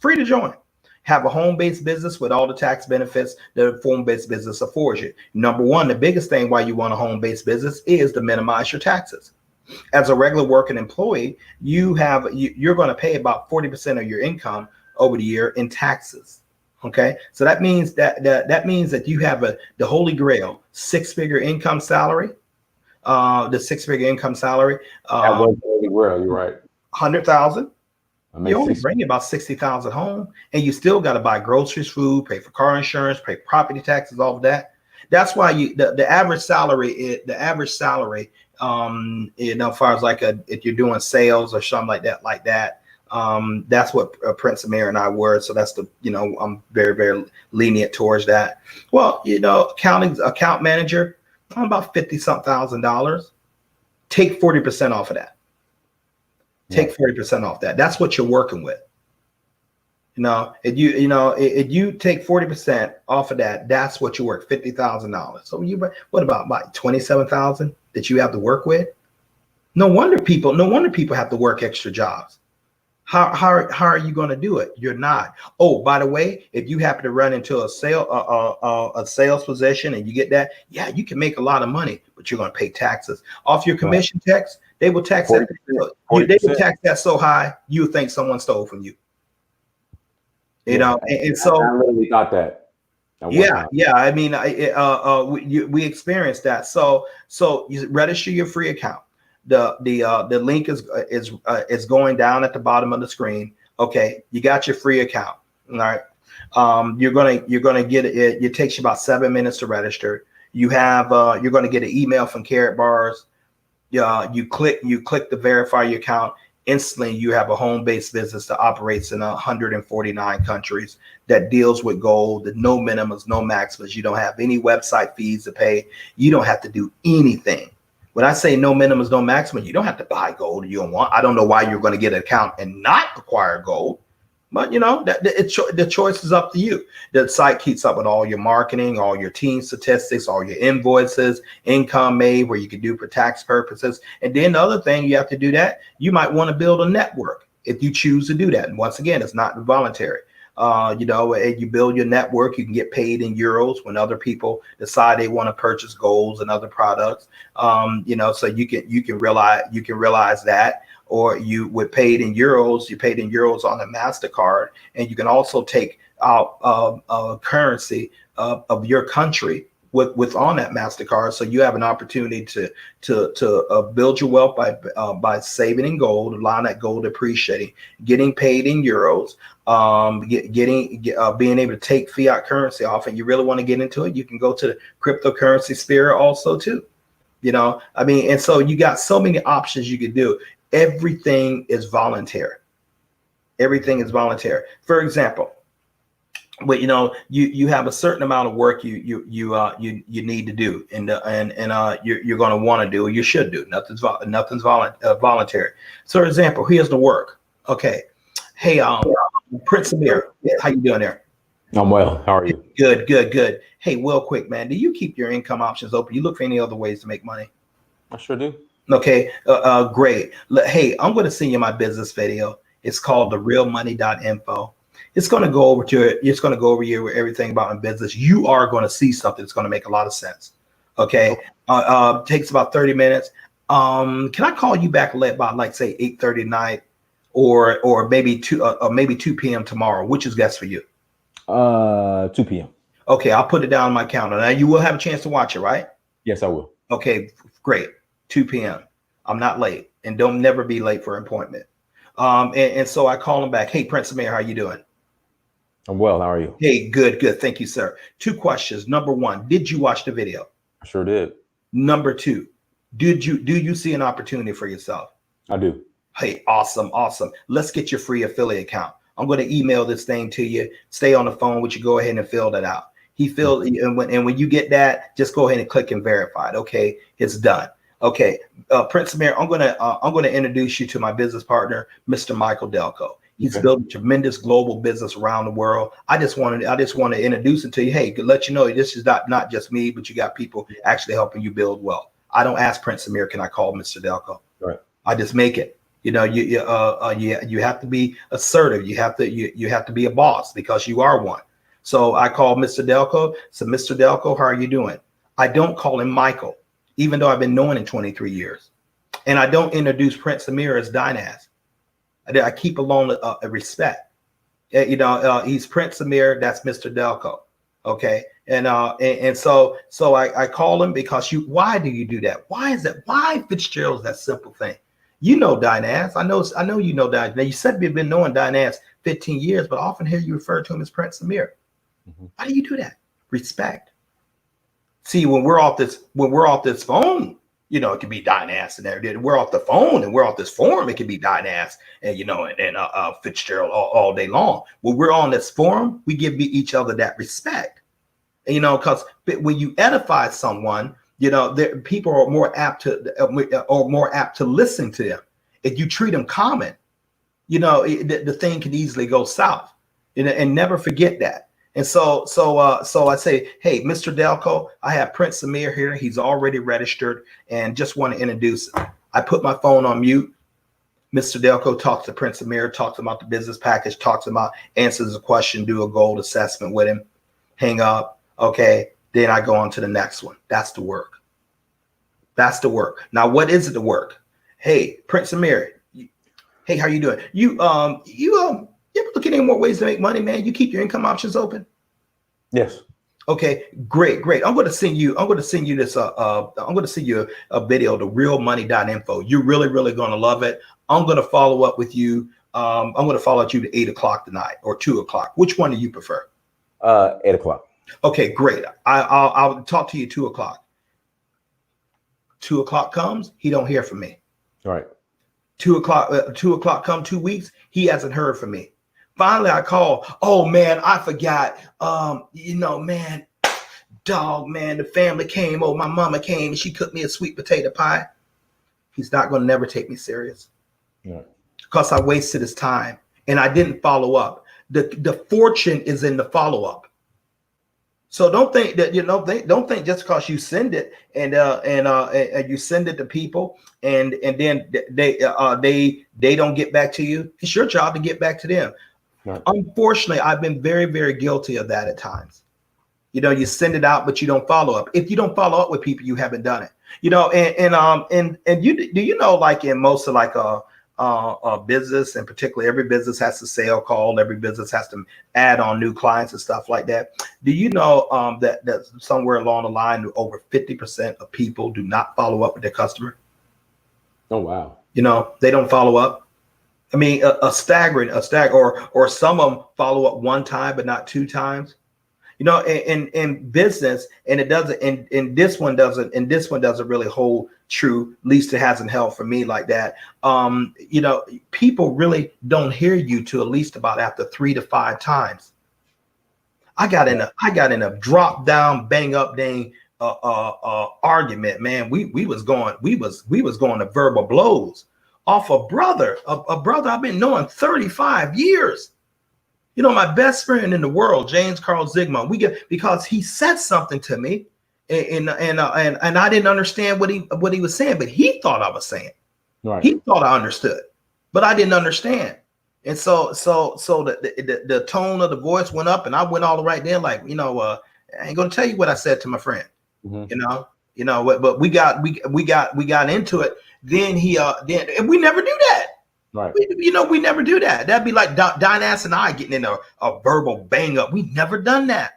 Free to join. Have a home-based business with all the tax benefits that a home-based business affords you. Number one, the biggest thing why you want a home-based business is to minimize your taxes. As a regular working employee, you're going to pay about 40% of your income over the year in taxes. Okay, so that means that you have the holy grail 6-figure income salary. The 6-figure income salary. That was holy grail. You're right. 100,000. You only bring about 60,000 home, and you still got to buy groceries, food, pay for car insurance, pay property taxes, all of that. That's why the average salary as far as like if you're doing sales or something like that, that's what Prince Amir and I were. So that's I'm very, very lenient towards that. Well, account manager, about $50,000. Take 40% off of that. Take 40% off that. That's what you're working with. If you take 40% off of that, that's what you work, $50,000. So what about 27,000 that you have to work with? No wonder people have to work extra jobs. How are you going to do it? You're not. Oh, by the way, if you happen to run into a sales position and you get that, yeah, you can make a lot of money, but you're going to pay taxes off your commission tax. They will tax that. They will tax that so high you think someone stole from you. And so I literally thought that. Yeah. I mean, we experienced that. So you register your free account. The link is going down at the bottom of the screen. Okay, you got your free account. All right. You're gonna get it. It takes you about 7 minutes to register. You're gonna get an email from Karat Bars. You click to verify your account. Instantly, you have a home-based business that operates in 149 countries that deals with gold, no minimums, no maximums. You don't have any website fees to pay. You don't have to do anything. When I say no minimums, no maximum, you don't have to buy gold. You don't want. I don't know why you're going to get an account and not acquire gold, but the choice is up to you. The site keeps up with all your marketing, all your team statistics, all your invoices, income made, where you can do for tax purposes. And then the other thing you have to do that you might want to build a network if you choose to do that. And once again, it's not voluntary. And you build your network. You can get paid in euros when other people decide they want to purchase golds and other products. So you can realize that. Or you would paid in euros. You paid in euros on a MasterCard, and you can also take out currency of your country with on that MasterCard. So you have an opportunity to build your wealth by saving in gold, allowing that gold appreciating, getting paid in euros, being able to take fiat currency off. And you really want to get into it, you can go to the cryptocurrency sphere also too. And so you got so many options you could do. Everything is voluntary. Everything is voluntary. For example, but you have a certain amount of work you need to do, and you're going to want to do, or you should do. Nothing's voluntary. So, for example, here's the work. Okay, hey, Prince Amir, how you doing there? I'm well. How are you? Good. Hey, real quick, man, do you keep your income options open? You look for any other ways to make money? I sure do. Okay, great. Hey, I'm going to send you my business video. It's called therealmoney.info. It's going to go over you everything about in business. You are going to see something that's going to make a lot of sense. Okay, takes about 30 minutes. Can I call you back about like say 8:30 tonight, or maybe 2 p.m. tomorrow? Which is best for you? 2 p.m. Okay, I'll put it down on my calendar. Now you will have a chance to watch it, right? Yes, I will. Okay, great. 2 p.m. I'm not late, and don't never be late for an appointment. And so I call him back. Hey, Prince Amir, how you doing? I'm well. How are you? Hey, good. Thank you, sir. 2 questions. Number 1, did you watch the video? I sure did. Number 2, do you see an opportunity for yourself? I do. Hey, awesome. Let's get your free affiliate account. I'm going to email this thing to you. Stay on the phone with you. Go ahead and fill that out. And when you get that, just go ahead and click and verify it. Okay, it's done. Okay, Prince Amir, I'm gonna introduce you to my business partner, Mr. Michael Delco. He's built a tremendous global business around the world. I just want to introduce it to you. Hey, to let you know this is not just me, but you got people actually helping you build wealth. I don't ask Prince Amir, can I call Mr. Delco? Right. I just make it. You have to be assertive. You have to be a boss because you are one. So I call Mr. Delco. So Mr. Delco, how are you doing? I don't call him Michael, even though I've been knowing him 23 years. And I don't introduce Prince Amir as Dynaz. I keep along a respect. He's Prince Amir, that's Mr. Delco. Okay. And so I call him because why do you do that? Why is that? Why Fitzgerald is that simple thing? Dynaz. I know you know Dynaz. Now you said you've been knowing Dynaz 15 years, but I often hear you refer to him as Prince Amir. Mm-hmm. Why do you do that? Respect. See, when we're off this phone, it could be Dynaz and everything. We're off the phone and we're off this forum, it could be Dynaz and Fitzgerald all day long. When we're on this forum, we give each other that respect. Because when you edify someone, people are more apt to listen to them. If you treat them common, the thing can easily go south. And never forget that. And so I say, hey, Mr. Delco, I have Prince Amir here. He's already registered and just want to introduce him. I put my phone on mute. Mr. Delco talks to Prince Amir, talks about the business package, talks about answers a question, do a gold assessment with him, hang up. Okay. Then I go on to the next one. That's the work. Now, what is it the work? Hey, Prince Amir. Hey, how you doing? You ever look at any more ways to make money, man? You keep your income options open? Yes. Okay, great. I'm going to send you this. I'm going to send you a video, the realmoney.info. You're really going to love it. I'm going to follow up with you. I'm going to follow up with you at 8:00 tonight or 2:00. Which one do you prefer? 8:00. Okay, great. I'll talk to you 2:00. 2:00 comes, he don't hear from me. All right. 2:00 come 2 weeks, he hasn't heard from me. Finally, I call. Oh man, I forgot. Man, the family came. Oh, my mama came and she cooked me a sweet potato pie. He's not going to never take me serious. Yeah. Because I wasted his time and I didn't follow up. The fortune is in the follow up. So don't think that don't think just because you send it and you send it to people and then they don't get back to you. It's your job to get back to them. Right. Unfortunately, I've been very, very guilty of that at times. You send it out, but you don't follow up. If you don't follow up with people, you haven't done it. And you do like in most of like a business, and particularly every business has to sale call, every business has to add on new clients and stuff like that. Do you know that somewhere along the line, over 50% of people do not follow up with their customer? Oh wow. They don't follow up. I mean, a staggering, or some of them follow up one time, but not two times. In business, and it doesn't, and this one doesn't really hold true. At least it hasn't held for me like that. People really don't hear you to at least about after 3 to 5 times. I got in a drop down, bang up dang argument, man. We was going to verbal blows off a brother I've been knowing 35 years. My best friend in the world, James Carl Zygmunt, because he said something to me, and I didn't understand what he was saying, but he thought I was saying. Right. He thought I understood, but I didn't understand. And so the tone of the voice went up, and I went all the right there, like, I ain't gonna tell you what I said to my friend. Mm-hmm. But we got into it. Then and we never do that. Right. We never do that. That'd be like Dynas and I getting in a verbal bang up. We've never done that.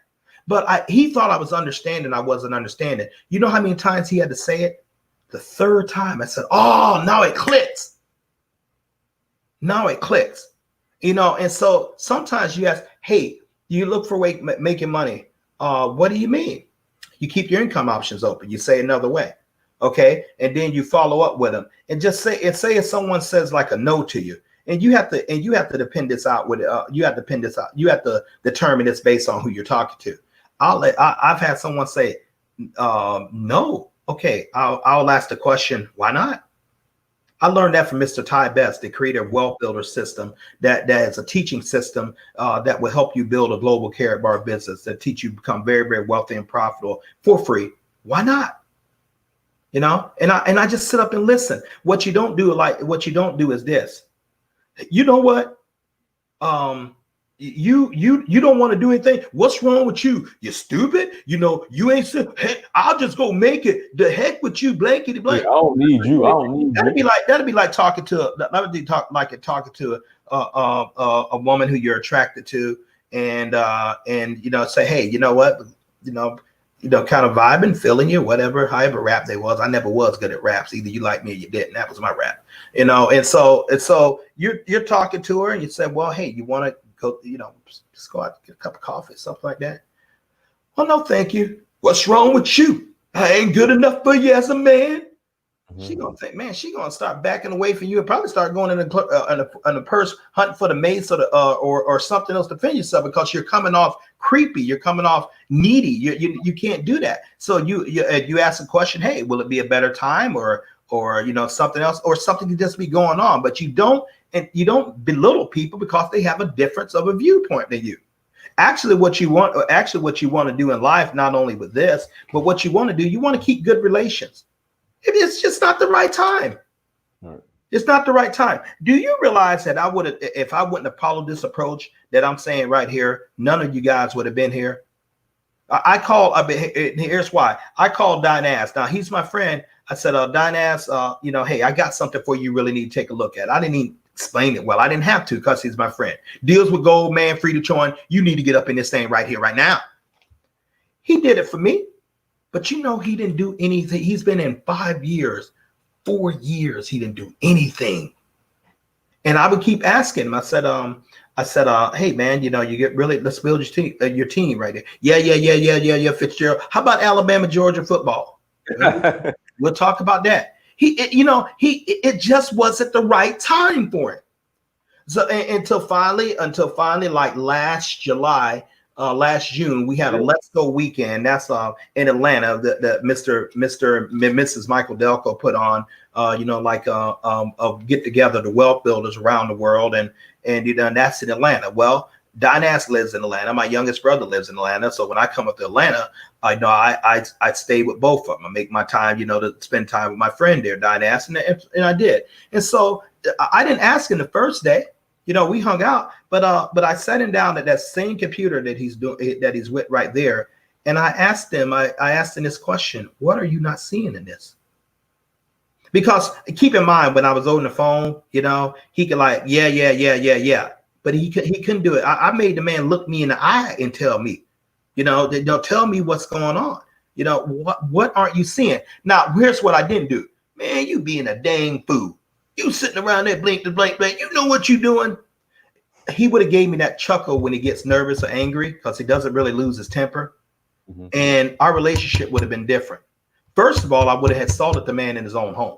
But he thought I was understanding. I wasn't understanding. You know how many times he had to say it? The third time I said, oh, now it clicks. Now it clicks. And so sometimes you ask, hey, you look for making money. What do you mean? You keep your income options open. You say another way. Okay. And then you follow up with them and just say if someone says like a no to you, and you have to depend this out with you have to pin this out. You have to determine this based on who you're talking to. I've had someone say no. Okay. I'll ask the question, why not? I learned that from Mr. Ty Best, the creator of Wealth Builder system, that is a teaching system that will help you build a global carrot bar business that teach you to become very, very wealthy and profitable for free. Why not? And I just sit up and listen. What you don't do is this. You know what? You don't want to do anything. What's wrong with you? You stupid. You ain't. Heck, I'll just go make it. The heck with you, blankety blank. I don't need you. That'd be like talking to a woman who you're attracted to, and say, hey, you know what, kind of vibing, feeling you, whatever, however rap they was. I never was good at raps. Either you like me or you didn't. That was my rap, And so you're talking to her, and you said, well, hey, you want to go, just go out, get a cup of coffee, something like that. Well, no, thank you. What's wrong with you? I ain't good enough for you as a man. Mm-hmm. She gonna think, man, she gonna start backing away from you and probably start going in a purse hunting for the mace or something else to defend yourself, because you're coming off creepy, you're coming off needy. You can't do that. So you ask a question, hey, will it be a better time or something else, or something can just be going on, but you don't belittle people because they have a difference of a viewpoint than you. Actually, what you want to do in life, not only with this, but what you want to do, you want to keep good relations. It's just not the right time. Right. It's not the right time. Do you realize that if I wouldn't have followed this approach that I'm saying right here, none of you guys would have been here? Here's why. I called Dynas. Now, he's my friend. I said, Dynas, hey, I got something for you really need to take a look at. I didn't even explain it well. I didn't have to because he's my friend. Deals with gold, man, free to join. You need to get up in this thing right here, right now. He did it for me. But he didn't do anything. He's been in 5 years, 4 years. He didn't do anything. And I would keep asking him. I said, hey man, you get really, let's build your team right there. Yeah, Fitzgerald. How about Alabama, Georgia football? We'll talk about that. It just wasn't the right time for him. So until finally, like last June, we had a Let's Go weekend. That's in Atlanta that Mr. and Mrs. Michael Delco put on. A get together the wealth builders around the world, and that's in Atlanta. Well, Dynas lives in Atlanta. My youngest brother lives in Atlanta. So when I come up to Atlanta, I stay with both of them. I make my time, to spend time with my friend there, Dynas, and I did. And so I didn't ask him the first day. We hung out, but I sat him down at that same computer that he's with right there. And I asked him this question: what are you not seeing in this? Because keep in mind, when I was on the phone, he could like, yeah. But he couldn't do it. I made the man look me in the eye and tell me, tell me what's going on. What aren't you seeing? Now, here's what I didn't do. Man, you being a dang fool. You sitting around there blink. You know what you doing? He would have gave me that chuckle when he gets nervous or angry, because he doesn't really lose his temper. Mm-hmm. And our relationship would have been different. First of all, I would have assaulted the man in his own home.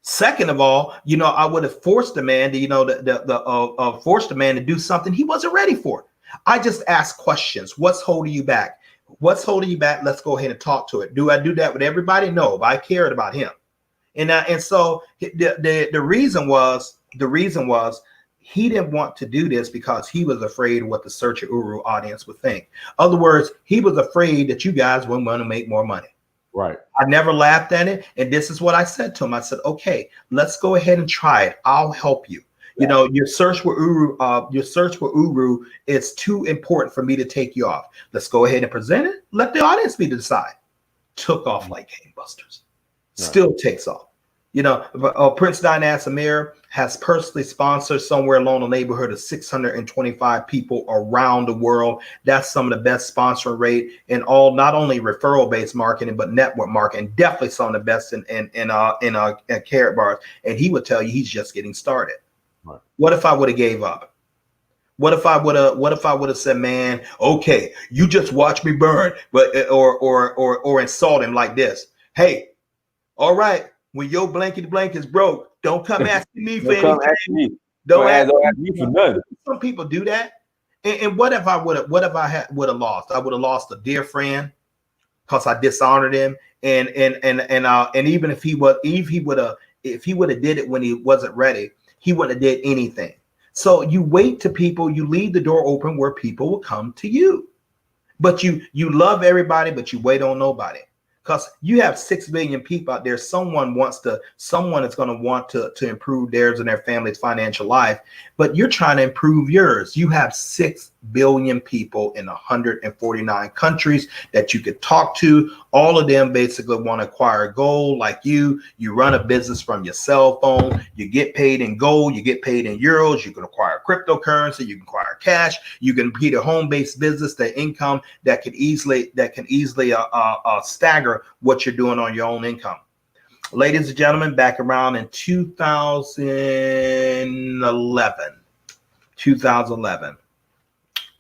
Second of all, I would have forced the man to, forced the man to do something he wasn't ready for. I just asked questions. What's holding you back? What's holding you back? Let's go ahead and talk to it. Do I do that with everybody? No, but I cared about him. And so the reason was he didn't want to do this because he was afraid of what the Search of Uru audience would think. In other words, he was afraid that you guys wouldn't want to make more money. Right. I never laughed at it. And this is what I said to him. I said, okay, let's go ahead and try it. I'll help you. Yeah. Your search for Uru is too important for me to take you off. Let's go ahead and present it. Let the audience be to decide. Took off like gangbusters. Still takes off. Prince Dinas Amir has personally sponsored somewhere along the neighborhood of 625 people around the world. That's some of the best sponsoring rate in all, not only referral based marketing, but network marketing. Definitely some of the best in Carrot Bars. And he would tell you he's just getting started. Right. What if I would have gave up? What if I would have said, man, okay, you just watch me burn, but or insult him like this? Hey, all right. When your blankety blank is broke, don't come asking me for anything. Don't ask me for nothing. Some people do that. And what if I would have lost? I would have lost a dear friend because I dishonored him. And even if he would have did it when he wasn't ready, he wouldn't have did anything. So you wait to people, you leave the door open where people will come to you. But you love everybody, but you wait on nobody. Because you have 6 billion people out there. Someone is going to want to improve theirs and their family's financial life, but you're trying to improve yours. You have 6 billion people in 149 countries that you could talk to. All of them basically want to acquire gold like you. You run a business from your cell phone. You get paid in gold. You get paid in euros. You can acquire cryptocurrency. You can acquire cash. You can be a home-based business, the income that can easily stagger what you're doing on your own income. Ladies and gentlemen, back around in 2011,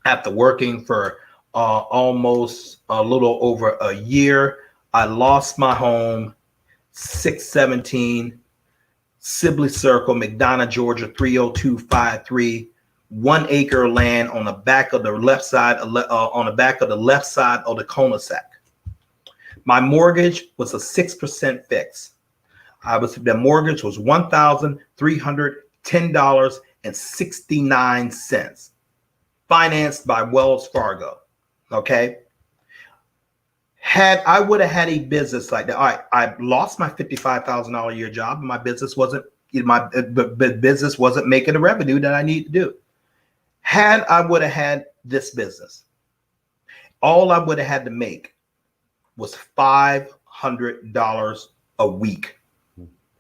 after working for almost a little over a year, I lost my home, 617 Sibley Circle, McDonough, Georgia, 30253, 1 acre land on the back of the left side of the cul-de-sac. My mortgage was a 6% fix. The mortgage was $1,310.69, financed by Wells Fargo. Okay. I would have had a business like that. All right, I lost my $55,000 a year job, and my business wasn't making the revenue that I need to do. Had I would have had this business, all I would have had to make was $500 a week.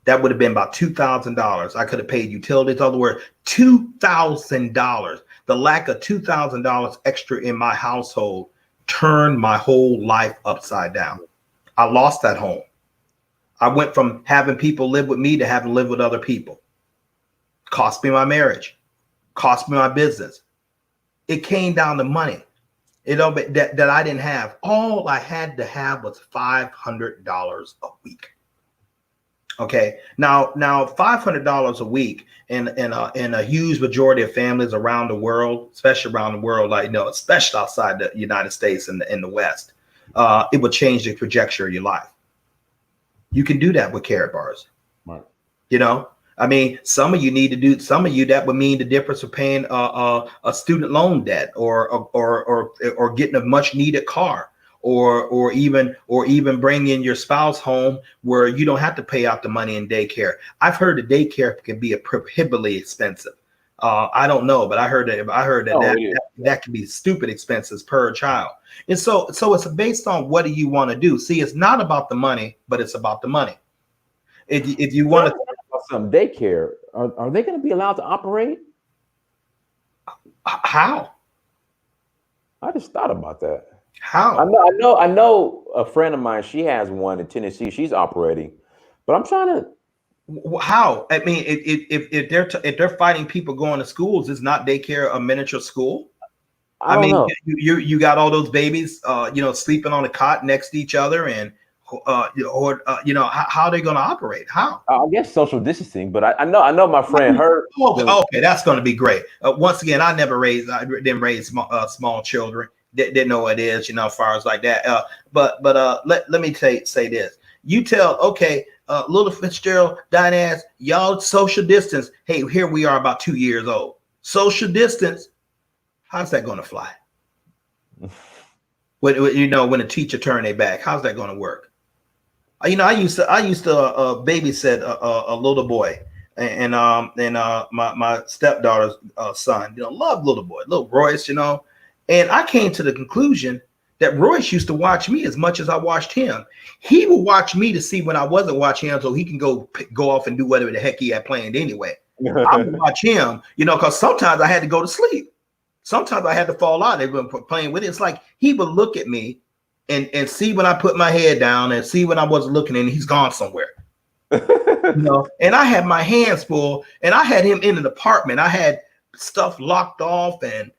That would have been about $2,000. I could have paid utilities. In other words, $2,000. The lack of $2,000 extra in my household turned my whole life upside down. I lost that home. I went from having people live with me to having to live with other people. Cost me my marriage. Cost me my business. It came down to money. That I didn't have. All I had to have was $500 a week. Okay. Now $500 a week in a huge majority of families around the world, especially around the world, especially outside the United States and in the West, it would change the trajectory of your life. You can do that with Carrot Bars. Right. I mean, some of you that would mean the difference of paying a student loan debt or getting a much needed car. Or even bringing your spouse home where you don't have to pay out the money in daycare. I've heard the daycare can be prohibitively expensive. I don't know, but I heard Oh, that can be stupid expenses per child. And so it's based on what do you want to do. See, it's not about the money, but it's about the money. If you want to some daycare, are they going to be allowed to operate? How? I just thought about that. How? I know a friend of mine, she has one in Tennessee, she's operating, but I'm trying to. How? I mean, if they're fighting people going to schools, is not daycare a miniature school? I don't know. You got all those babies, sleeping on a cot next to each other, and how are they going to operate? How? I guess social distancing, but I know my friend, Okay, that's going to be great. Once again, I didn't raise small children. Didn't know what it is, as far as like that. But let me say this. You tell, okay, little Fitzgerald, Diane, y'all social distance. Hey, here we are about 2 years old. Social distance. How's that going to fly? When a teacher turn their back, how's that going to work? I used to babysit a little boy, and my stepdaughter's son. Love little boy, little Royce. And I came to the conclusion that Royce used to watch me as much as I watched him. He would watch me to see when I wasn't watching him, so he can go off and do whatever the heck he had planned anyway. I would watch him, because sometimes I had to go to sleep. Sometimes I had to fall out. They've been playing with it. It's like he would look at me and see when I put my head down and see when I wasn't looking, and he's gone somewhere. And I had my hands full, and I had him in an apartment. I had stuff locked off and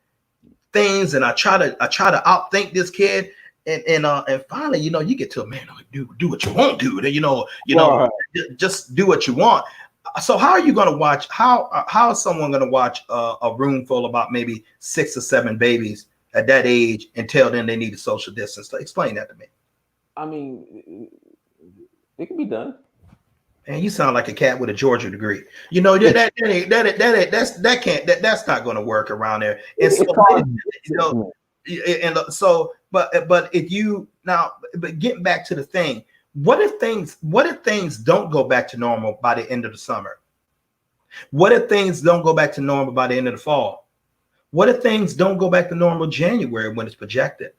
things, and I try to outthink this kid, and finally, you get to a man, do what you want, dude. Just do what you want. So how are you going to watch? How is someone going to watch a room full of about maybe 6 or 7 babies at that age and tell them they need a social distance? Explain that to me. I mean, it can be done. And you sound like a cat with a Georgia degree. That's not going to work around there. And so, but if you now, but getting back to the thing, what if things don't go back to normal by the end of the summer? What if things don't go back to normal by the end of the fall? What if things don't go back to normal January when it's projected?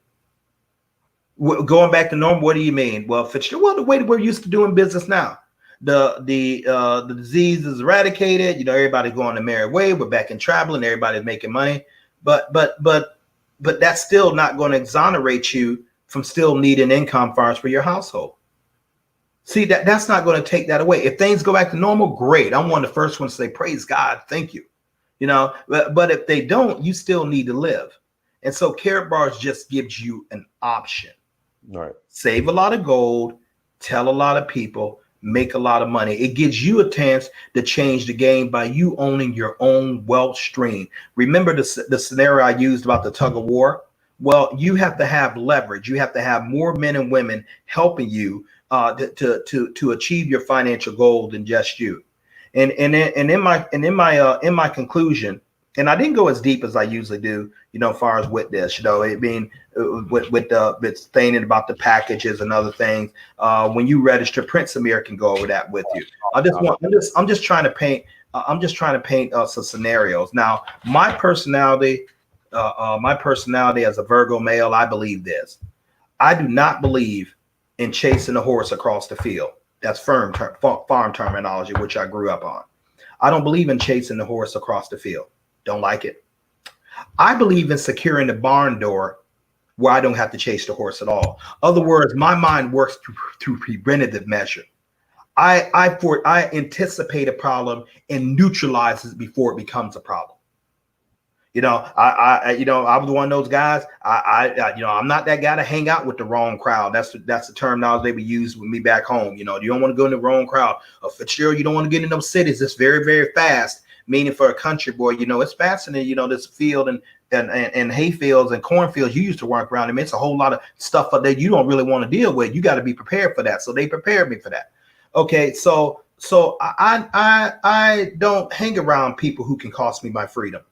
Going back to normal, what do you mean? Well, Fitzgerald, the way we're used to doing business now. The disease is eradicated. Everybody's going the merry way. We're back in traveling. Everybody's making money. But that's still not going to exonerate you from still needing income funds for your household. See, that's not going to take that away. If things go back to normal, great. I'm one of the first ones to say, praise God, thank you. But if they don't, you still need to live. And so Carrot Bars just gives you an option. All right. Save a lot of gold, tell a lot of people, make a lot of money. It gives you a chance to change the game by you owning your own wealth stream. Remember the scenario I used about the tug of war? Well, you have to have leverage. You have to have more men and women helping you to achieve your financial goal than just you. And in my conclusion, and I didn't go as deep as I usually do, as far as with this, with thinking about the packages and other things. When you register, Prince Amir can go over that with you. I'm just trying to paint some scenarios. Now, my personality as a Virgo male, I believe this. I do not believe in chasing a horse across the field. That's farm terminology, which I grew up on. I don't believe in chasing the horse across the field. Don't like it. I believe in securing the barn door where I don't have to chase the horse at all. Other words, my mind works through preventative measure. I anticipate a problem and neutralize it before it becomes a problem. I was one of those guys. I'm not that guy to hang out with the wrong crowd. That's the terminology they would use with me back home. You don't want to go in the wrong crowd. Fitzgerald, you don't want to get in those cities. It's very, very fast. Meaning for a country boy, it's fascinating. This field and hay fields and cornfields you used to work around. I mean, it's a whole lot of stuff that you don't really want to deal with. You got to be prepared for that. So they prepared me for that. Okay, so I don't hang around people who can cost me my freedom.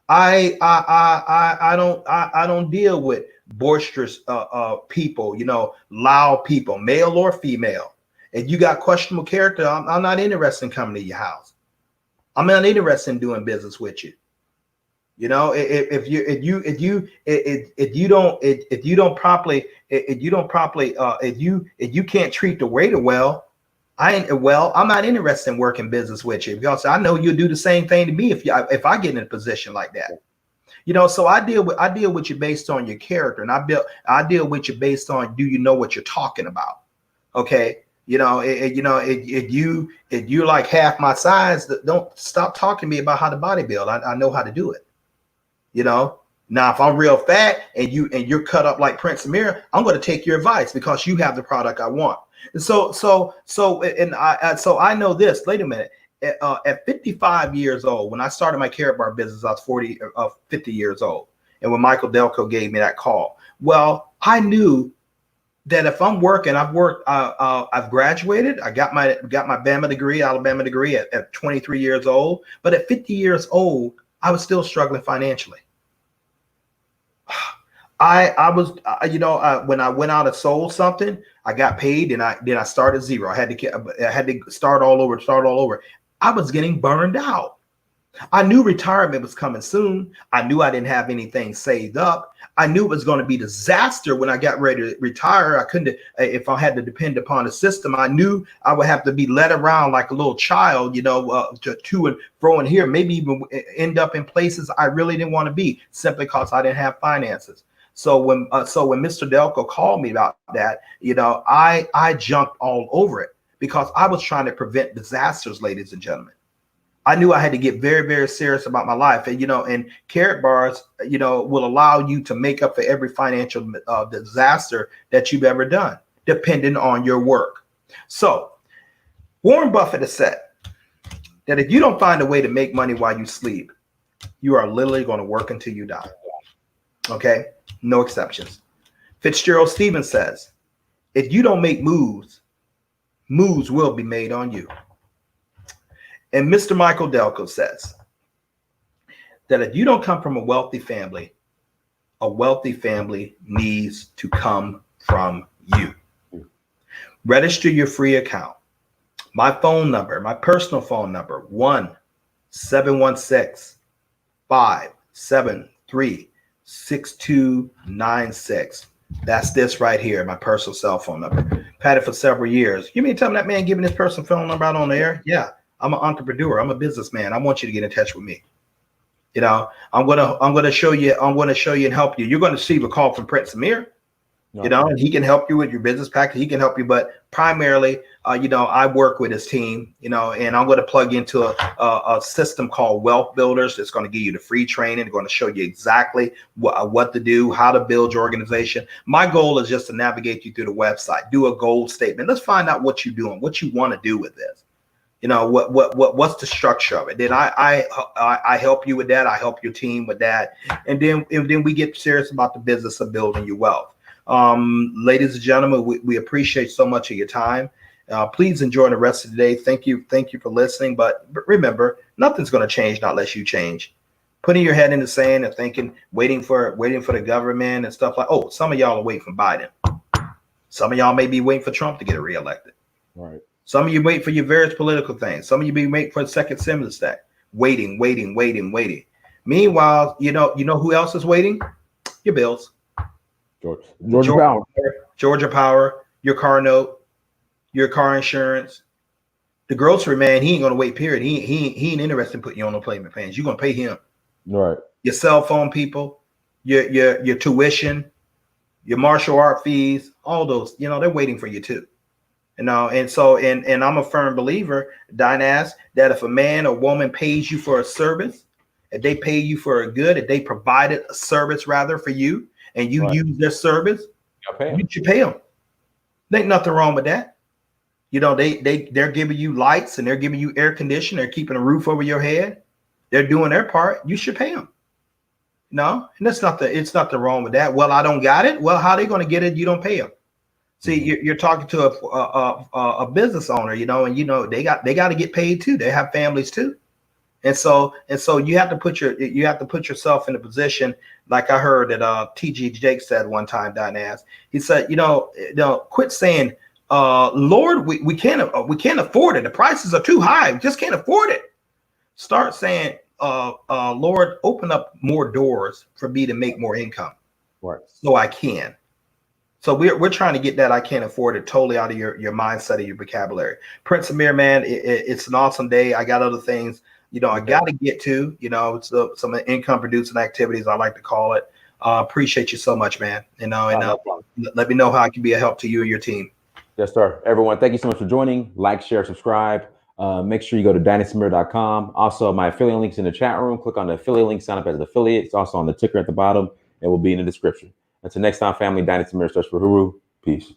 I don't deal with boisterous people, loud people, male or female. If you got questionable character, I'm not interested in coming to your house. I'm not interested in doing business with you. You know, if you can't treat the waiter well, I'm not interested in working business with you, because I know you'll do the same thing to me if I get in a position like that. You know, so I deal with you based on your character, and I deal with you based on, do you know what you're talking about? Okay. You know, if you're like half my size, don't stop talking to me about how to bodybuild. I know how to do it. You know, now if I'm real fat and you're cut up like Prince Amir, I'm going to take your advice because you have the product I want. And so I know this. Wait a minute. At 55 years old, when I started my Carrot Bar business, I was 50 years old. And when Michael Delco gave me that call, well, I knew that if I'm working, I've graduated. I got my Alabama degree at 23 years old. But at 50 years old, I was still struggling financially. I was, when I went out and sold something, I got paid, and I started zero. I had to start all over. I was getting burned out. I knew retirement was coming soon. I knew I didn't have anything saved up. I knew it was going to be disaster when I got ready to retire. I couldn't, if I had to depend upon a system, I knew I would have to be led around like a little child, to and fro and here, maybe even end up in places I really didn't want to be, simply because I didn't have finances. So when Mr. Delco called me about that, I jumped all over it, because I was trying to prevent disasters, ladies and gentlemen. I knew I had to get very, very serious about my life. And Carrot Bars, will allow you to make up for every financial disaster that you've ever done, depending on your work. So Warren Buffett has said that if you don't find a way to make money while you sleep, you are literally going to work until you die. Okay? No exceptions. Fitzgerald Stevens says, if you don't make moves, moves will be made on you. And Mr. Michael Delco says that if you don't come from a wealthy family needs to come from you. Register your free account. My phone number, my personal phone number, 1-716-573-6296. That's this right here, my personal cell phone number. Had it for several years. You mean tell me that man giving his personal phone number out on the air? Yeah. I'm an entrepreneur. I'm a businessman. I want you to get in touch with me. I'm gonna show you and help you. You're gonna receive a call from Prince Amir, and he can help you with your business package. He can help you, but primarily, I work with his team, and I'm going to plug into a system called Wealth Builders. It's going to give you the free training. It's going to show you exactly what to do, how to build your organization. My goal is just to navigate you through the website, do a goal statement. Let's find out what you're doing, what you want to do with this. What's the structure of it? Then I help you with that. I help your team with that, and then we get serious about the business of building your wealth. Ladies and gentlemen, we appreciate so much of your time. Please enjoy the rest of the day. Thank you for listening. But remember, nothing's going to change unless you change. Putting your head in the sand and thinking, waiting for the government and stuff like. Oh, some of y'all are waiting for Biden. Some of y'all may be waiting for Trump to get reelected. Right. Some of you wait for your various political things. Some of you be waiting for the second stimulus check. Waiting. Meanwhile, you know who else is waiting? Your bills. Georgia Power, your car note, your car insurance. The grocery man, he ain't gonna wait. Period. He ain't interested in putting you on no payment plans. You're gonna pay him. Right. Your cell phone people, your tuition, your martial art fees, all those. They're waiting for you too. And I'm a firm believer, Dynas, that if a man or woman pays you for a service, if they pay you for a good, if they provided a service rather for you, and you use their service, you should pay them. There ain't nothing wrong with that. They're giving you lights and they're giving you air conditioning. They're keeping a roof over your head. They're doing their part. You should pay them. No, and it's nothing wrong with that. Well, I don't got it. Well, how are they going to get it? You don't pay them. See, you're talking to a business owner, and they got to get paid too. They have families too, and so you have to put yourself in a position, like I heard that T.G. Jake said one time. Dynas, he said, quit saying, Lord, we can't afford it. The prices are too high. We just can't afford it. Start saying, Lord, open up more doors for me to make more income. Right. So I can. So we're trying to get that I can't afford it totally out of your mindset, of your vocabulary. Prince Amir, man, it's an awesome day. I got other things, I got to get to, some income producing activities, I like to call it. Appreciate you so much, man. Let me know how I can be a help to you and your team. Yes, sir. Everyone, thank you so much for joining. Like, share, subscribe. Make sure you go to dynastymir.com. Also, my affiliate links in the chat room. Click on the affiliate link, sign up as an affiliate. It's also on the ticker at the bottom. It will be in the description. Until next time, family, Dynasty Mirror Search for Huru. Peace.